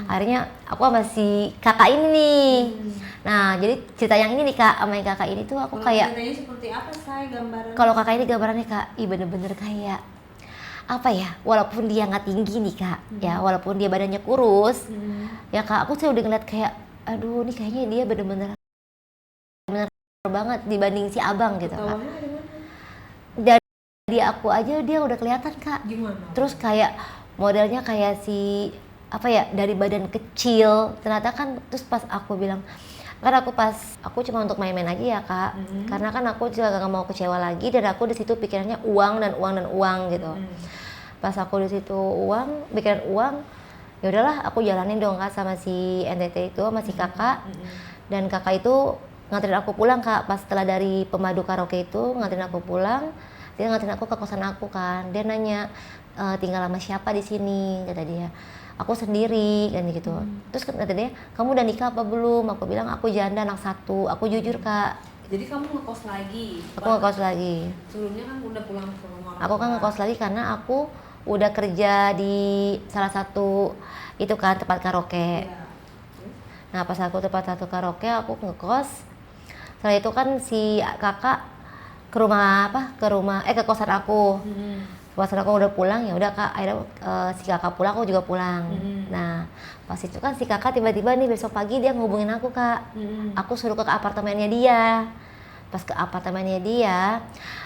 Akhirnya aku sama si kakak ini nih. Nah jadi cerita yang ini nih kak, sama yang kakak ini tuh aku kayak, ceritanya seperti apa say gambaran? kalau kakak ini gambarannya kak, bener-bener kayak apa ya, walaupun dia nggak tinggi nih kak, ya walaupun dia badannya kurus, ya kak aku sih udah ngeliat kayak, aduh nih kayaknya dia bener-bener banget dibanding si abang gitu kak. Ketawanya dari mana? Dari aku aja dia udah kelihatan kak. Gimana? Terus kayak modelnya kayak si apa ya, dari badan kecil ternyata kan. Terus pas aku bilang, kan aku cuma untuk main-main aja ya kak, karena kan aku juga gak mau kecewa lagi, dan aku di situ pikirannya uang dan uang dan uang gitu. Pas aku di situ pikiran uang, ya udahlah aku jalanin dong kak sama si NTT itu, sama si kakak. Dan kakak itu nganterin aku pulang kak, pas setelah dari pemadu karaoke itu nganterin aku pulang. Dia nganterin aku ke kosan aku kan, dia nanya, tinggal sama siapa di sini, kata dia. Aku sendiri kan gitu. Terus kata dia, kamu udah nikah apa belum? Aku bilang aku janda anak satu. Aku jujur kak. Jadi kamu ngekos lagi? Aku ngekos lagi. Sebelumnya kan udah pulang ke rumah. Aku kan ngekos lagi karena aku udah kerja di salah satu itu kan tempat karaoke. Ya. Nah pas aku tempat satu karaoke aku ngekos. Setelah itu kan si kakak ke kosan aku. Pas aku udah pulang, ya udah kak, akhirnya si kakak pulang, aku juga pulang. Nah pas itu kan si kakak tiba-tiba nih besok pagi dia ngehubungin aku kak. Aku suruh ke apartemennya dia. Pas ke apartemennya dia,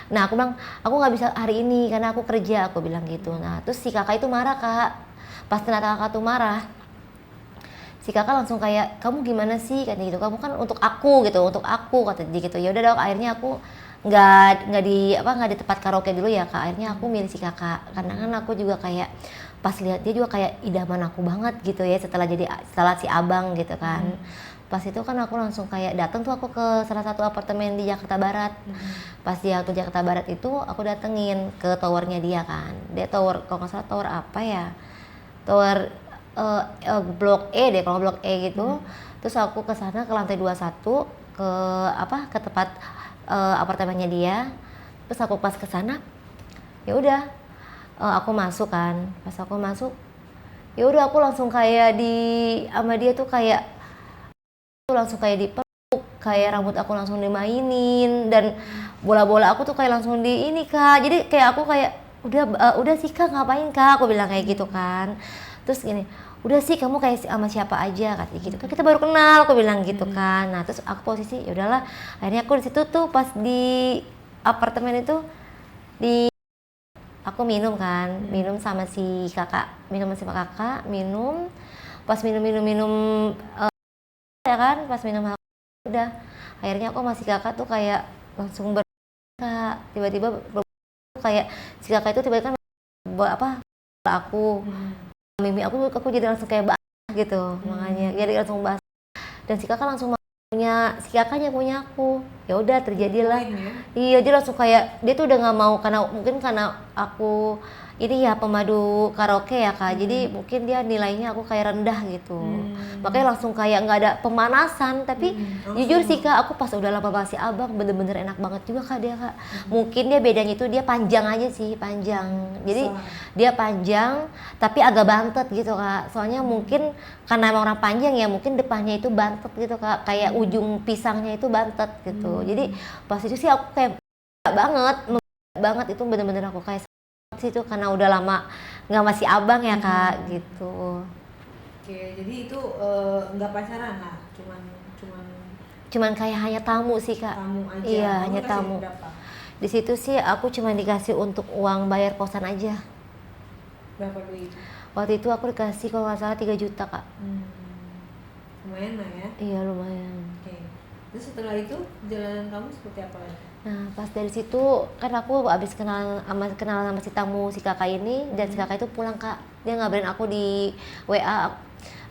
nah aku bilang aku nggak bisa hari ini karena aku kerja, aku bilang gitu. Nah terus si kakak itu marah kak. Pas ternyata kakak tuh marah, si kakak langsung kayak, kamu gimana sih katanya gitu, kamu kan untuk aku gitu, untuk aku kata dia gitu. Ya udah dong, akhirnya aku nggak di tempat karaoke dulu ya kak. Akhirnya aku milih si kakak karena kan aku juga kayak pas lihat dia juga kayak idaman aku banget gitu ya, setelah si abang gitu kan. Pas itu kan aku langsung kayak datang tuh aku ke salah satu apartemen di Jakarta Barat. Pas dia ke Jakarta Barat itu aku datengin ke towernya dia kan. Dia tower, kalau nggak salah tower apa ya, tower blok E deh, kalau blok E gitu. Terus aku ke sana ke lantai 21 ke tempat apartemennya dia. Terus aku pas ke sana, ya udah aku masuk kan. Pas aku masuk, ya udah aku langsung kayak sama dia tuh langsung kayak dipeluk, kayak rambut aku langsung dimainin, dan bola-bola aku tuh kayak langsung di ini kak. Jadi kayak aku kayak udah sih kak, ngapain kak, aku bilang kayak gitu kan. Terus gini, udah sih kamu kayak sama siapa aja katanya gitu kan, kita baru kenal, aku bilang gitu kan. Nah terus aku posisi ya udahlah, akhirnya aku di situ tuh pas di apartemen itu aku minum kan, minum sama si kakak, minum pas minum ya kan, pas minum udah, akhirnya aku masih kakak tuh kayak langsung tiba-tiba kayak si kakak itu tiba-tiba kan aku mimi aku jadi langsung kayak gitu. Makanya jadi langsung bahas, dan si kakaknya punya aku. Ya udah terjadilah. Iya, dia langsung kayak dia tuh udah nggak mau, karena mungkin karena aku ini ya pemadu karaoke ya kak, jadi mungkin dia nilainya aku kayak rendah gitu. Makanya langsung kayak nggak ada pemanasan. Tapi jujur sih kak, aku pas udah lama banget si abang bener-bener enak banget juga kak dia kak. Mungkin dia bedanya itu dia panjang aja sih, panjang. Jadi dia panjang tapi agak bantet gitu kak. Soalnya mungkin karena emang orang panjang ya, mungkin depannya itu bantet gitu kak, kayak ujung pisangnya itu bantet gitu. Jadi pas itu sih aku kayak banget itu bener-bener aku kayak situ, karena udah lama nggak masih abang ya kak gitu. Oke, jadi itu nggak pacaran lah, cuman kayak hanya tamu sih kak. Tamu aja. Iya, Kamu hanya kasih tamu. berapa? Di situ sih aku cuma dikasih untuk uang bayar kosan aja. Berapa duit? Waktu itu aku dikasih kalau nggak salah 3 juta kak. Lumayan lah ya. Iya lumayan. Oke. Terus setelah itu perjalanan kamu seperti apa lagi? Nah pas dari situ kan aku abis kenal sama si tamu si kakak ini, dan si kakak itu pulang kak. Dia ngabarin aku di WA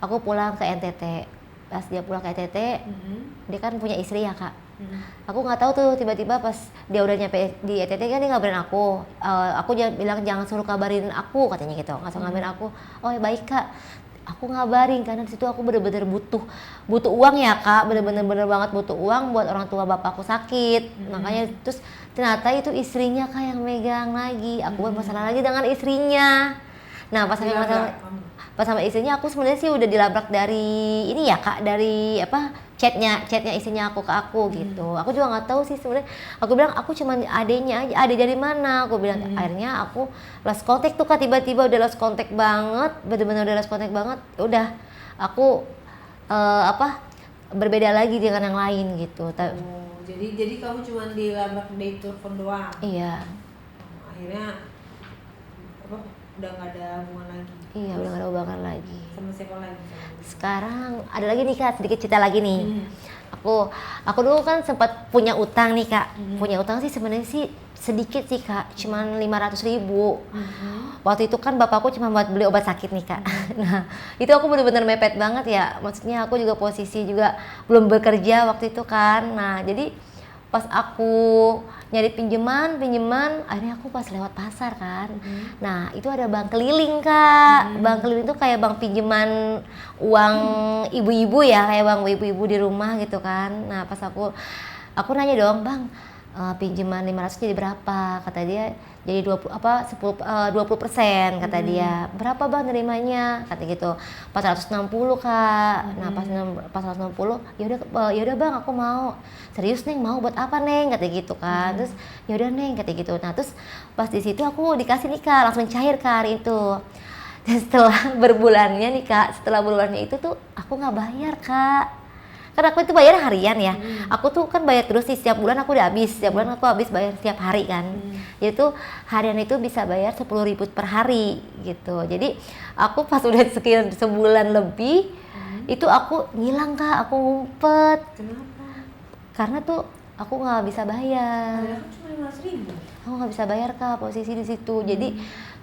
aku pulang ke NTT. Pas dia pulang ke NTT, dia kan punya istri ya kak. Aku nggak tahu tuh, tiba-tiba pas dia udah nyampe di NTT kan dia ngabarin aku. Aku bilang jangan suruh kabarin aku katanya gitu, nggak usah ngabarin aku. Oh ya baik kak. Aku ngabarin karena di situ aku bener-bener butuh uang ya kak, bener-bener banget butuh uang buat orang tua bapakku sakit. Makanya terus ternyata itu istrinya kak yang megang lagi. Aku bermasalah lagi dengan istrinya. Nah pas sama Dilabrak kamu. pas sama istrinya aku sebenarnya sih udah dilabrak dari ini ya kak, dari apa chatnya istrinya aku ke aku gitu. Aku juga nggak tahu sih sebenarnya. Aku bilang aku cuma adenya aja, ade dari mana? Aku bilang akhirnya aku lost contact tuh kak, tiba-tiba udah lost contact banget, bener-bener udah lost contact banget. Udah aku apa berbeda lagi dengan yang lain gitu. Oh, jadi kamu cuma dilabrak dari telepon doang. Iya. Akhirnya apa udah nggak ada hubungan lagi. Iya, udah gak ada hubungan lagi. Sama siapa lagi? Sekarang ada lagi nih kak, sedikit cerita lagi nih. Aku dulu kan sempat punya utang nih kak. Punya utang sih sebenarnya sih sedikit sih kak, cuman 500.000. Waktu itu kan bapakku cuma buat beli obat sakit nih kak. Nah itu aku bener-bener mepet banget ya. Maksudnya aku juga posisi juga belum bekerja waktu itu kan. Nah jadi pas aku nyari pinjaman akhirnya aku pas lewat pasar kan. Nah itu ada bank keliling kak. Bank keliling tuh kayak bank pinjaman uang ibu-ibu ya, kayak bank ibu-ibu di rumah gitu kan. Nah pas aku nanya dong, bang pinjaman 500 jadi berapa? Kata dia jadi 20% kata dia. Berapa bang nerimanya? Kata gitu. 460 kak. Nah pas 460 ya udah bang aku mau. Serius neng mau buat apa neng? Kata gitu kan. Terus ya udah neng kata gitu. Nah terus pas di situ aku dikasih nih kak, langsung cair kak hari itu. Dan setelah berbulannya nih kak, setelah berbulannya itu tuh aku nggak bayar kak. Kan aku itu bayar harian ya. Aku tuh kan bayar terus nih, setiap bulan aku udah habis. Setiap bulan aku habis bayar setiap hari kan. Jadi tuh harian itu bisa bayar 10.000 per hari gitu. Jadi aku pas udah sekian sebulan lebih itu aku ngilang kak, aku ngumpet. Kenapa? Karena tuh aku nggak bisa bayar. Padahal kan cuma 500.000. Aku nggak bisa bayar kak, posisi di situ. Jadi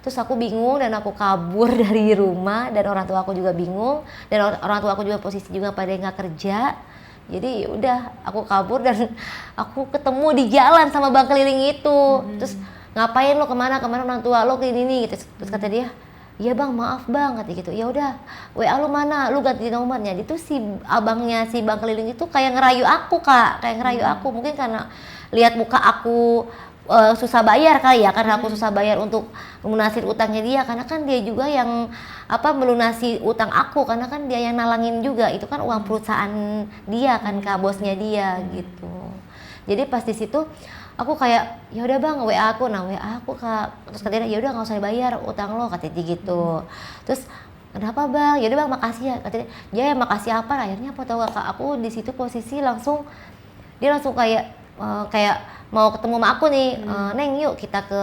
terus aku bingung dan aku kabur dari rumah dan orang tua aku juga bingung dan orang tua aku juga posisi juga pada nggak kerja. Jadi udah aku kabur dan aku ketemu di jalan sama bank keliling itu. Terus ngapain lo kemana orang tua lo ke ini gitu. Terus kata dia, iya bang maaf bang kata gitu. Ya udah WA lu mana, lu ganti nomornya. Itu si abangnya si bank keliling itu kayak ngerayu aku kak, kayak ngerayu aku mungkin karena lihat muka aku susah bayar kali ya, karena aku susah bayar untuk melunasi utangnya dia, karena kan dia juga yang melunasi utang aku, karena kan dia yang nalangin juga, itu kan uang perusahaan dia kan kak, bosnya dia gitu. Jadi pas di situ aku kayak ya udah bang WA aku, nah WA aku kak, terus katanya ya udah nggak usah bayar utang lo katanya gitu. Terus kenapa bang? Ya udah bang makasih ya katanya. Ya makasih apa? Akhirnya apa tau gak kak, aku di situ posisi langsung dia langsung kayak mau ketemu sama aku nih, neng yuk kita ke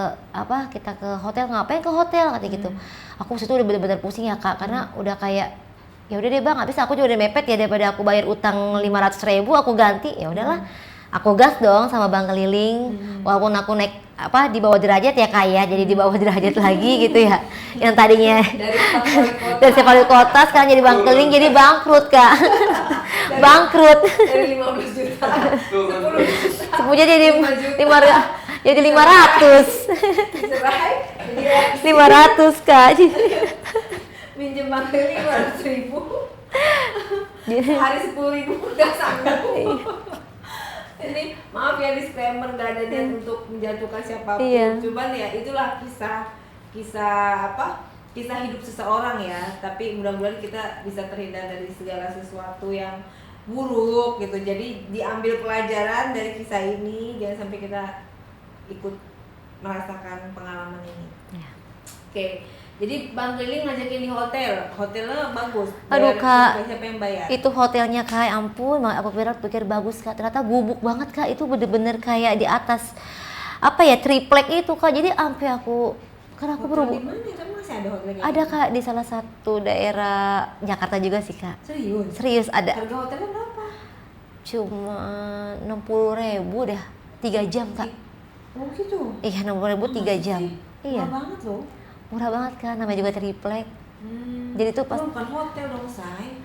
hotel. Ngapain ke hotel katanya gitu. Aku situ udah bener-bener pusing ya kak, karena udah kayak ya udah deh bang, habis aku juga udah mepet ya, daripada aku bayar utang 500.000 aku ganti, ya udahlah aku gas dong sama bank keliling. Walaupun aku naik di bawah derajat ya kak ya, jadi di bawah derajat lagi gitu ya, yang tadinya dari wali kota sekarang jadi bank keliling, jadi bangkrut kak. Bangkrut Dari 15 juta 10 juta sepunya jadi 500 cerai jadi 500 kak. minjem bank keliling 500.000 hari 10.000 udah sanggup. Ini maaf ya disclaimer, gak ada niat untuk menjatuhkan siapapun. Iya. Cuman ya itulah kisah hidup seseorang ya. Tapi mudah-mudahan kita bisa terhindar dari segala sesuatu yang buruk gitu. Jadi diambil pelajaran dari kisah ini, jangan sampai kita ikut merasakan pengalaman ini. Ya. Oke. Jadi Bang Keliling ngajakin di hotelnya bagus. Aduh kak, siapa yang bayar? itu hotelnya kak, ya ampun, aku pikir bagus kak, ternyata gubuk banget kak, itu bener-bener kayak di atas triplek itu kak. Jadi sampai aku Hotel di mana? Kan masih ada hotelnya? ada kak di salah satu daerah Jakarta juga sih kak. Serius ada. Harga hotelnya berapa? Cuma 60.000 dah, 3 jam kak. Oh gitu? Iya 60.000 3 jam. Iya. Murah banget loh. Murah banget kan, namanya juga triplek. Jadi tuh pas bukan hotel dong say.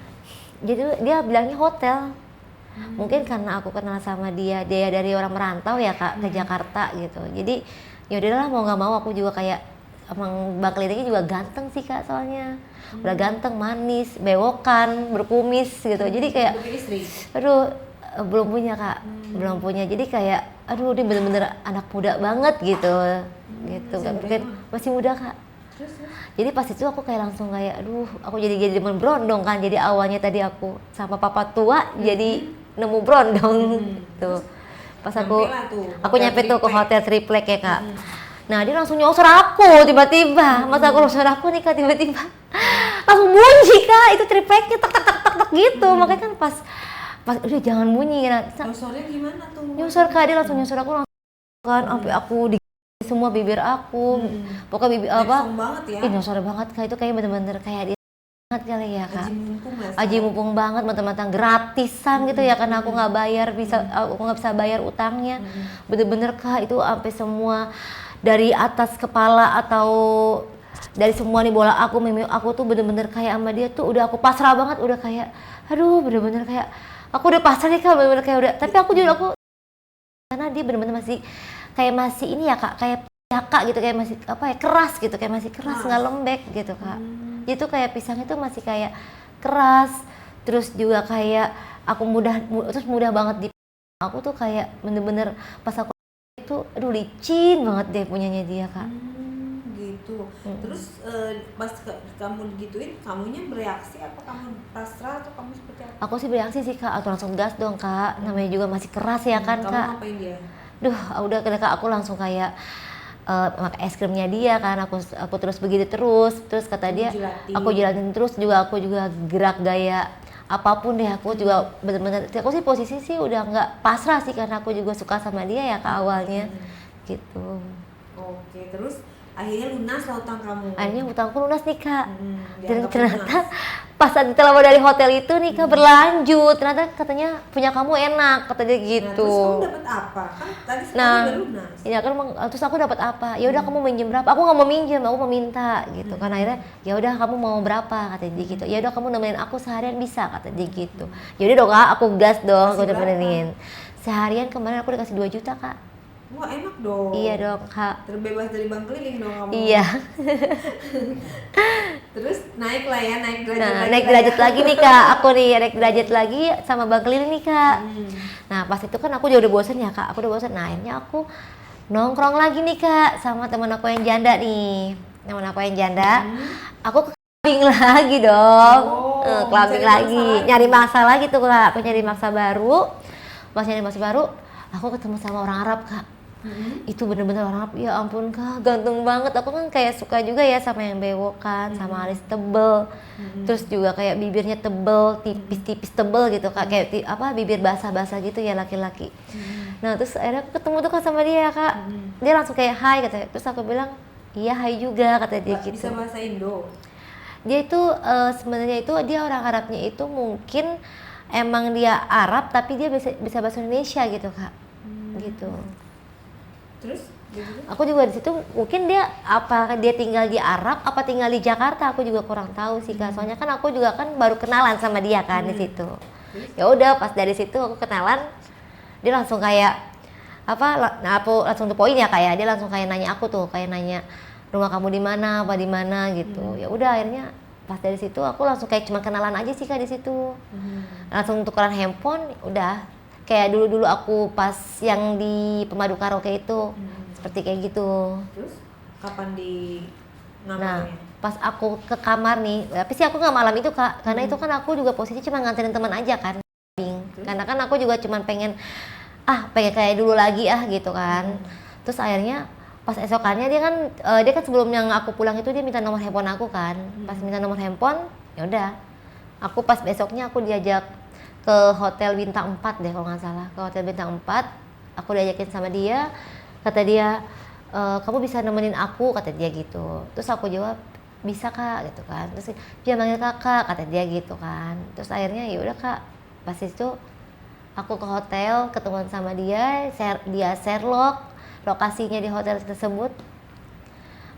Jadi dia bilangnya hotel. Mungkin karena aku kenal sama dia dari orang merantau ya kak, ke Jakarta gitu. Jadi ya udahlah mau nggak mau aku juga kayak emang bang kelilingnya juga ganteng sih kak, soalnya udah ganteng, manis, bewokan, berkumis gitu. Jadi kayak istri. aduh belum punya kak, belum punya. Jadi kayak aduh dia bener-bener anak muda banget gitu. Gitu kan, mungkin masih muda kak. Jadi pas itu aku kayak langsung kayak aduh aku jadi demen berondong kan, jadi awalnya tadi aku sama papa tua jadi nemu berondong tuh pas aku nyampe tuh ke hotel triplek ya kak. Nah dia langsung nyosor aku tiba-tiba, masa aku nyosor aku nih kak tiba-tiba langsung bunyi kak, itu tripleknya tak tak tak tak tak gitu, makanya kan pas udah jangan bunyi. Nah, nyosornya gimana tuh? Nyosor kak, dia langsung nyosor aku langsung kan, sampai aku di semua bibir aku, pokoknya bibir apa? Banget ya? Ih nyosor banget kak, itu kayak bener-bener kayak dia banget kali ya kak. Aji mumpung banget, mata-mata gratisan gitu ya, karena aku nggak bayar, aku nggak bisa bayar utangnya. Bener-bener kak itu sampai semua dari atas kepala atau dari semua nih bola aku, meme aku tuh bener-bener kayak sama dia tuh udah aku pasrah banget, udah kayak aduh bener-bener kayak aku udah pasrah nih kak, bener-bener kayak udah. Tapi aku juga karena dia bener-bener masih ini ya kak, kayak jaka gitu, kayak masih apa ya, keras gitu, kayak masih keras nggak lembek gitu kak. Itu kayak pisang itu masih kayak keras, terus juga kayak aku mudah banget di aku tuh kayak bener-bener pas aku itu aduh licin banget deh punyanya dia kak. Gitu. Terus pas kamu digituin, kamunya bereaksi apa kamu pasrah atau kamu seperti apa? Aku sih bereaksi sih kak, atau langsung gas dong kak, namanya juga masih keras ya kan kamu kak. ngapain dia? Duh udah kak, aku langsung kayak makan es krimnya dia kan, aku terus begitu terus kata dia aku jelatin terus, juga aku juga gerak gaya apapun deh, aku juga bener-bener aku sih posisi sih udah nggak pasrah sih, karena aku juga suka sama dia ya kak awalnya gitu. Oke, terus akhirnya lunas lah utang kamu? Akhirnya utangku lunas nih kak. Dan ternyata pas setelah dari hotel itu nih kak berlanjut, ternyata katanya punya kamu enak, kata dia gitu. Nah, terus kamu dapat apa? Kan tadi udah lunas. Iya kan, terus aku dapat apa? Ya udah kamu minjem berapa? Aku nggak mau minjem, aku mau minta gitu. Kan akhirnya ya udah kamu mau berapa, kata dia gitu. Ya udah kamu nemenin aku seharian bisa, kata dia gitu. Ya udah dong kak, aku gas dong, aku nemenin. Seharian kemarin aku dikasih 2 juta kak. Wah enak dong. Iya dong kak. Terbebas dari bank keliling dong kamu. Iya. Terus naik lah ya, naik derajat nah, lagi. Naik derajat lagi nih kak, aku nih naik derajat lagi sama bank keliling nih kak. Nah pas itu kan aku juga udah bosen ya kak, aku udah bosen. Nah akhirnya aku nongkrong lagi nih kak sama teman aku yang janda nih. Teman aku yang janda, aku ke clubbing lagi dong. Clubbing lagi, nyari masa lagi tuh kak, aku nyari masa baru. Pas nyari masa baru, aku ketemu sama orang Arab kak. Itu bener-bener orang Arab, ya ampun kak, ganteng banget. Aku kan kayak suka juga ya sama yang bewok kan, sama alis tebel, terus juga kayak bibirnya tebel, tipis-tipis tebel gitu kak, kayak bibir basah-basah gitu ya laki-laki. Nah terus akhirnya aku ketemu tuh kak sama dia kak, dia langsung kayak hai katanya, terus aku bilang iya hai juga, kata dia gitu. Bisa bahasa Indo? Dia itu sebenarnya itu dia orang Arabnya itu mungkin emang dia Arab tapi dia bisa bahasa Indonesia gitu kak, gitu. Terus aku juga di situ mungkin dia tinggal di Arab apa tinggal di Jakarta, aku juga kurang tahu sih kak. Soalnya kan aku juga kan baru kenalan sama dia kan di situ. Ya udah pas dari situ aku kenalan, dia langsung kayak aku langsung tuh poin ya kayak dia langsung kayak nanya aku tuh, kayak nanya rumah kamu di mana gitu. Ya udah akhirnya pas dari situ aku langsung kayak cuma kenalan aja sih kak di situ. Langsung tukeran handphone, udah kayak dulu aku pas yang di Pemadu Karaoke itu seperti kayak gitu. Terus kapan di ngamarnya? Nah pas aku ke kamar nih, tapi sih aku nggak malam itu kak, karena itu kan aku juga posisi cuma nganterin teman aja kan. Karena kan aku juga cuma pengen kayak dulu lagi gitu kan. Terus akhirnya pas esokannya dia kan sebelum yang aku pulang itu dia minta nomor handphone aku kan. Pas minta nomor handphone, ya udah. Aku pas besoknya aku diajak ke hotel bintang 4 deh kalau nggak salah, ke hotel bintang 4. Aku diajakin sama dia, kata dia kamu bisa nemenin aku, kata dia gitu. Terus aku jawab bisa kak gitu kan. Terus dia manggil kakak, kata dia gitu kan. Terus akhirnya ya udah kak, pas itu aku ke hotel ketemuan sama dia Sherlock lokasinya di hotel tersebut.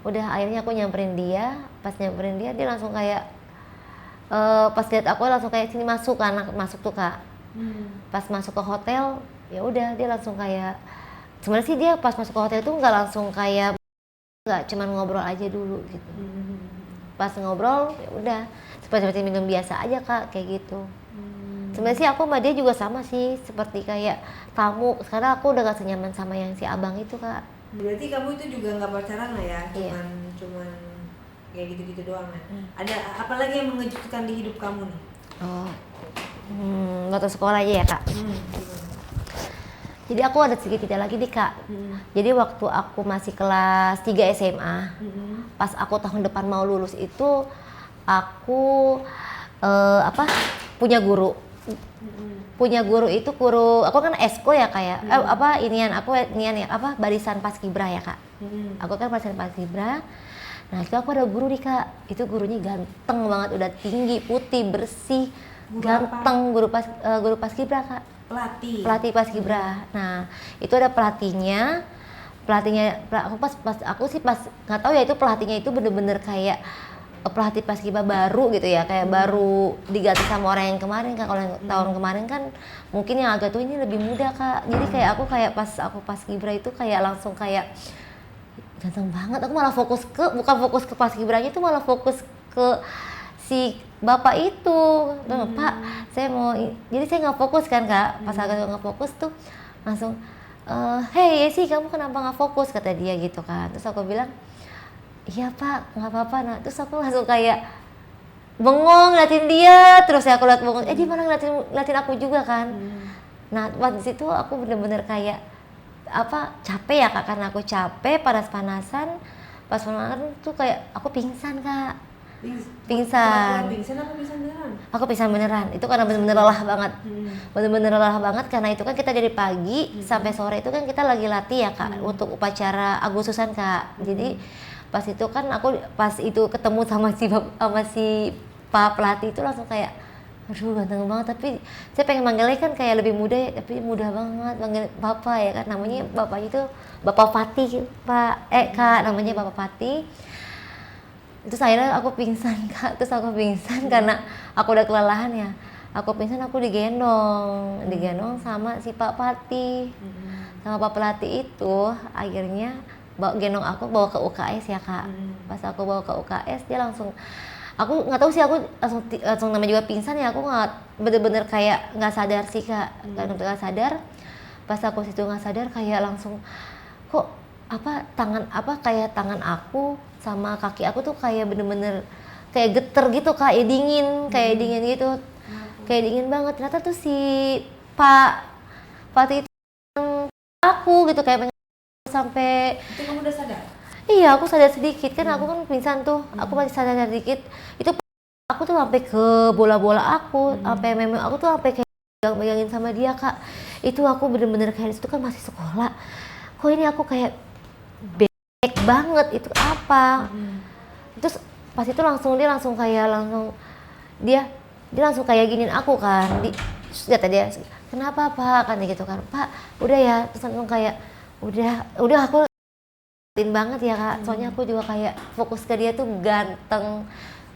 Udah akhirnya aku nyamperin dia, pas nyamperin dia langsung kayak pas lihat aku langsung kayak sini masuk tuh kak. Pas masuk ke hotel ya udah dia langsung kayak, sebenarnya sih dia pas masuk ke hotel itu nggak langsung kayak, nggak cuman ngobrol aja dulu gitu. Pas ngobrol ya udah seperti minum biasa aja kak kayak gitu. Sebenarnya sih aku sama dia juga sama sih, seperti kayak tamu. Sekarang aku udah gak senyaman sama yang si abang itu kak. Berarti kamu itu juga nggak pacaran lah ya? Iya. Cuman kayak gitu-gitu doang ya. Ada apa lagi yang mengejutkan di hidup kamu nih? Waktu sekolah aja ya kak. Jadi aku ada sedikit lagi nih kak. Jadi waktu aku masih kelas 3 SMA, pas aku tahun depan mau lulus itu, aku punya guru. Punya guru itu aku kan esko ya kayak barisan paskibra ya kak. Aku kan barisan paskibra. Nah itu aku ada guru nih kak. Itu gurunya ganteng banget, udah tinggi, putih, bersih, ganteng. Guru paskibra kak. Pelatih paskibra. Nah itu ada pelatihnya aku nggak tahu ya, itu pelatihnya itu bener-bener kayak pelatih paskibra baru gitu ya, kayak baru diganti sama orang yang kemarin kak. Kalau yang tahun kemarin kan mungkin yang agak tua ini lebih muda kak. Jadi kayak aku pas aku paskibra itu kayak langsung kayak ganteng banget. Aku malah bukan fokus ke paskibranya, itu malah fokus ke si bapak itu. Pak, saya mau, jadi saya nggak fokus kan kak. Pas agak nggak fokus tuh langsung hey Yesi, kamu kenapa nggak fokus, kata dia gitu kan. Terus aku bilang iya pak, nggak apa-apa. Nah terus aku langsung kayak bengong ngeliatin dia, terus ya aku liat bengong, dia malah ngeliatin aku juga kan. Nah waktu situ aku bener-bener kayak capek ya kak, karena aku capek, panas-panasan. Pas tuh kayak aku pingsan kak. Pingsan beneran? Aku pingsan beneran. Itu karena bener-bener lelah banget. Bener-bener lelah banget karena itu kan kita dari pagi sampai sore itu kan kita lagi latih ya kak, untuk upacara Agustusan kak. Jadi pas itu kan pas itu ketemu sama si Pak pelatih itu langsung kayak aduh ganteng banget, tapi saya pengen manggilnya kan kayak lebih muda ya, tapi mudah banget manggil bapak ya kan. Namanya bapaknya itu Bapak Fatih kak, namanya Bapak Fatih. Terus akhirnya aku pingsan kak. Karena aku udah kelelahan ya. Aku pingsan, aku digendong sama si Pak Fatih, sama Pak Pelatih itu. Akhirnya gendong aku bawa ke UKS ya kak. Pas aku bawa ke UKS, dia langsung, aku nggak tahu sih, aku langsung namanya juga pingsan ya. Aku nggak bener-bener kayak nggak sadar sih kak. Nggak sadar. Pas aku situ nggak sadar, kayak langsung kok kayak tangan aku sama kaki aku tuh kayak bener-bener kayak geter gitu kak, dingin gitu, kayak dingin banget. Ternyata tuh si Pak Fatih itu aku gitu, kayak sampai itu kamu udah sadar? Iya, aku sadar sedikit kan. Aku kan pingsan tuh, aku masih sadar sedikit. Itu aku tuh sampai ke bola-bola aku, sampai memang aku tuh sampai kayak megangin sama dia kak. Itu aku bener-bener kayak itu kan masih sekolah, kok ini aku kayak bek banget, itu apa. Terus pas itu dia langsung kayak giniin aku kan. Terus kata dia, kenapa pak, kan gitu kan. Pak udah ya. Terus langsung kayak udah aku banget ya kak. Soalnya aku juga kayak fokus ke dia tuh ganteng,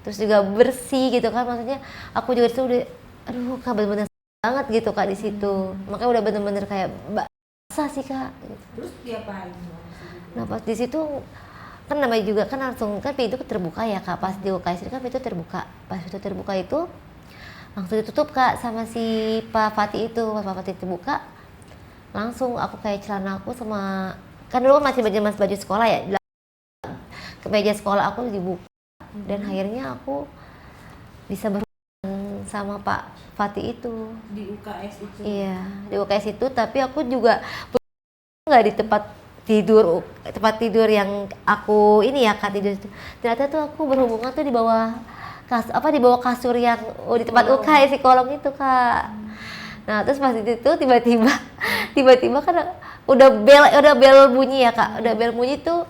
terus juga bersih gitu kan. Maksudnya aku juga disitu udah aduh kak, bener-bener banget gitu kak di situ. Makanya udah bener-bener kayak basah sih kak gitu. Terus diapain? Nah pas di situ kan namanya juga kan langsung kan pintu terbuka ya kak. Pas di UKS itu kan pintu terbuka. Pas pintu terbuka itu langsung ditutup kak sama si Pak Fatih itu. Pas Pak Fatih terbuka, langsung aku kayak celana aku sama, kan dulu masih baju sekolah ya, ke meja sekolah aku dibuka. Dan akhirnya aku bisa berhubungan sama Pak Fatih itu di UKS itu. Iya, di UKS itu. Tapi aku juga nggak di tempat tidur yang aku ini ya kak, tidur itu. Ternyata tuh aku berhubungan tuh di bawah di bawah kasur yang di tempat UKS, si kolong itu kak. Nah terus pas itu tiba-tiba kan udah bel bunyi ya kak. Udah bel bunyi tuh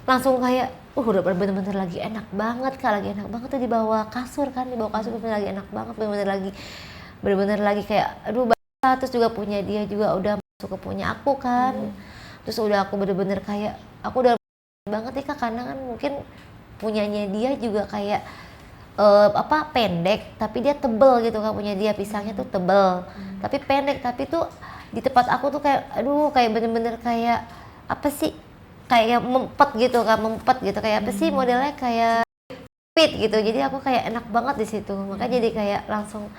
langsung kayak udah bener-bener lagi enak banget kak. Lagi enak banget tuh di bawah kasur kan. Di bawah kasur bener lagi enak banget. Bener-bener lagi kayak aduh basah. Terus juga punya dia juga udah masuk ke punya aku kan. Terus udah aku bener-bener kayak aku udah banget nih kak. Karena kan mungkin punyanya dia juga kayak pendek tapi dia tebel gitu kak. Punya dia pisangnya tuh tebel tapi pendek, tapi tuh di tempat aku tuh kayak aduh kayak bener-bener kayak apa sih, kayak mempet gitu kayak apa sih modelnya, kayak fit gitu. Jadi aku kayak enak banget di situ. Makanya jadi kayak langsung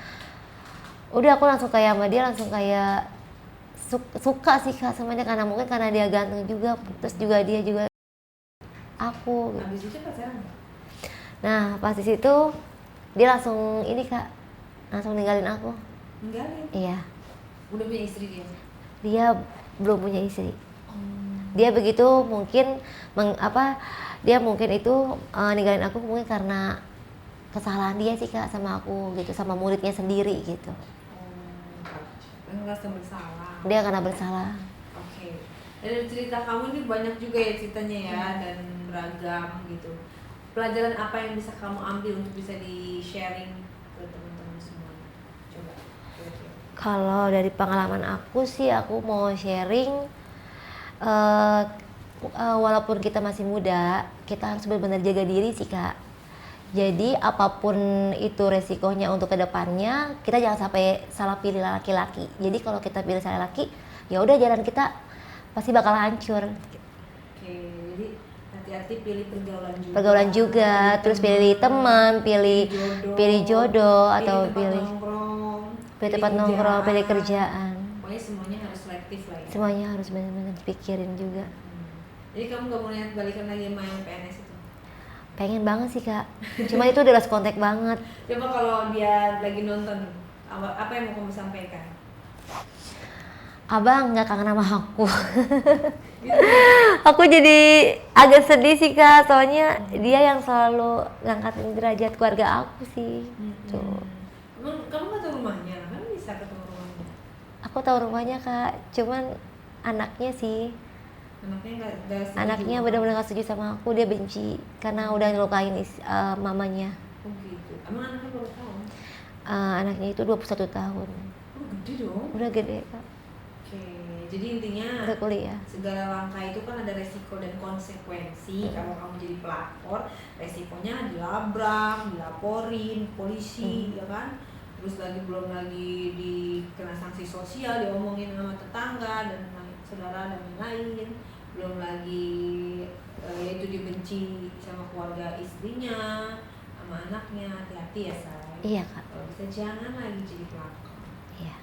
aku langsung kayak sama dia langsung kayak suka sih kak sama dia, karena mungkin karena dia ganteng juga, terus juga dia juga aku gitu. Habis itu pacaran? Nah pas di situ dia langsung ini Kak, langsung ninggalin aku. Ninggalin? Iya. Udah punya istri dia? Dia belum punya istri. Oh. Dia begitu mungkin dia mungkin itu ninggalin aku mungkin karena kesalahan dia sih Kak sama aku gitu, sama muridnya sendiri gitu. Ngerasa bersalah. Dia karena bersalah. Oke. Dari cerita kamu ini banyak juga ya ceritanya ya, dan beragam gitu. Pelajaran apa yang bisa kamu ambil untuk bisa di sharing ke teman-teman semua? Coba. Kalau dari pengalaman aku sih aku mau sharing walaupun kita masih muda, kita harus benar-benar jaga diri sih Kak. Jadi apapun itu resikonya untuk kedepannya, kita jangan sampai salah pilih laki-laki. Jadi kalau kita pilih salah laki, ya udah jalan kita pasti bakal hancur. Oke, jadi hati-hati pilih pergaulan juga, terus pilih teman, pilih jodoh atau pilih tempat nongkrong, pilih kerjaan. Pokoknya semuanya harus selektif lah ya. Semuanya harus benar-benar pikirin juga. Jadi kamu gak mau lihat balikan lagi sama yang PNS itu? Pengen banget sih Kak, cuma itu udah lost contact banget. Coba kalau dia lagi nonton, apa yang mau kamu sampaikan? Abang nggak kangen sama aku. Aku jadi agak sedih sih Kak, soalnya dia yang selalu ngangkatin derajat keluarga aku sih. Tuh. Emang kamu nggak tahu rumahnya? Kan bisa ketemu rumahnya. Aku tahu rumahnya Kak, cuman anaknya sih. Anaknya benar-benar gak setuju sama aku, dia benci karena udah ngelukain mamanya. Oh gitu. Emang anaknya berapa tahun? Anaknya itu 21 tahun. Oh gede dong. Udah gede Kak. Oke, jadi intinya udah kuliah. Segala langkah itu kan ada resiko dan konsekuensi. Kalau kamu jadi pelapor, resikonya dilabrak, dilaporin polisi, ya kan? Terus belum lagi dikena sanksi sosial, diomongin sama tetangga dan saudara dan lain-lain. Belum lagi yaitu dibenci sama keluarga istrinya, sama anaknya. Hati-hati ya say. Iya Kak. Kalau bisa jangan lagi jadi pelakor. Iya.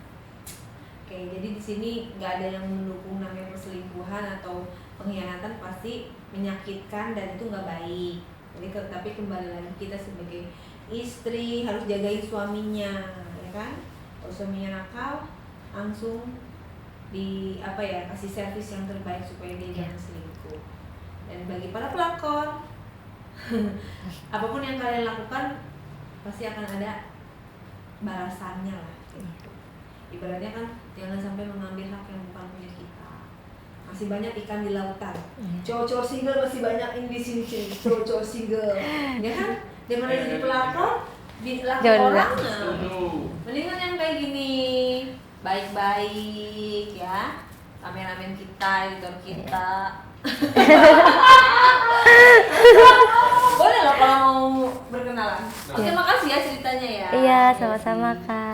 Oke, jadi di sini nggak ada yang mendukung namanya perselingkuhan atau pengkhianatan, pasti menyakitkan dan itu nggak baik. Jadi tapi kembali lagi kita sebagai istri harus jagain suaminya, ya kan? Kalau suaminya nakal, langsung kasih servis yang terbaik supaya dia jangan selingkuh. Dan bagi para pelakor, apapun yang kalian lakukan pasti akan ada balasannya lah. Gitu. Ibaratnya kan jangan sampai mengambil hak yang bukan punya kita. Masih banyak ikan di lautan. Cowok-cowok single masih banyak di sini, cowok-cowok single, ya kan? Daripada jadi pelakor, laki orang. Mendingan yang kayak gini. Baik-baik ya, kameramen kita, editor kita. Boleh loh kalau mau berkenalan. Terima kasih ya ceritanya ya. Iya, sama-sama Kak.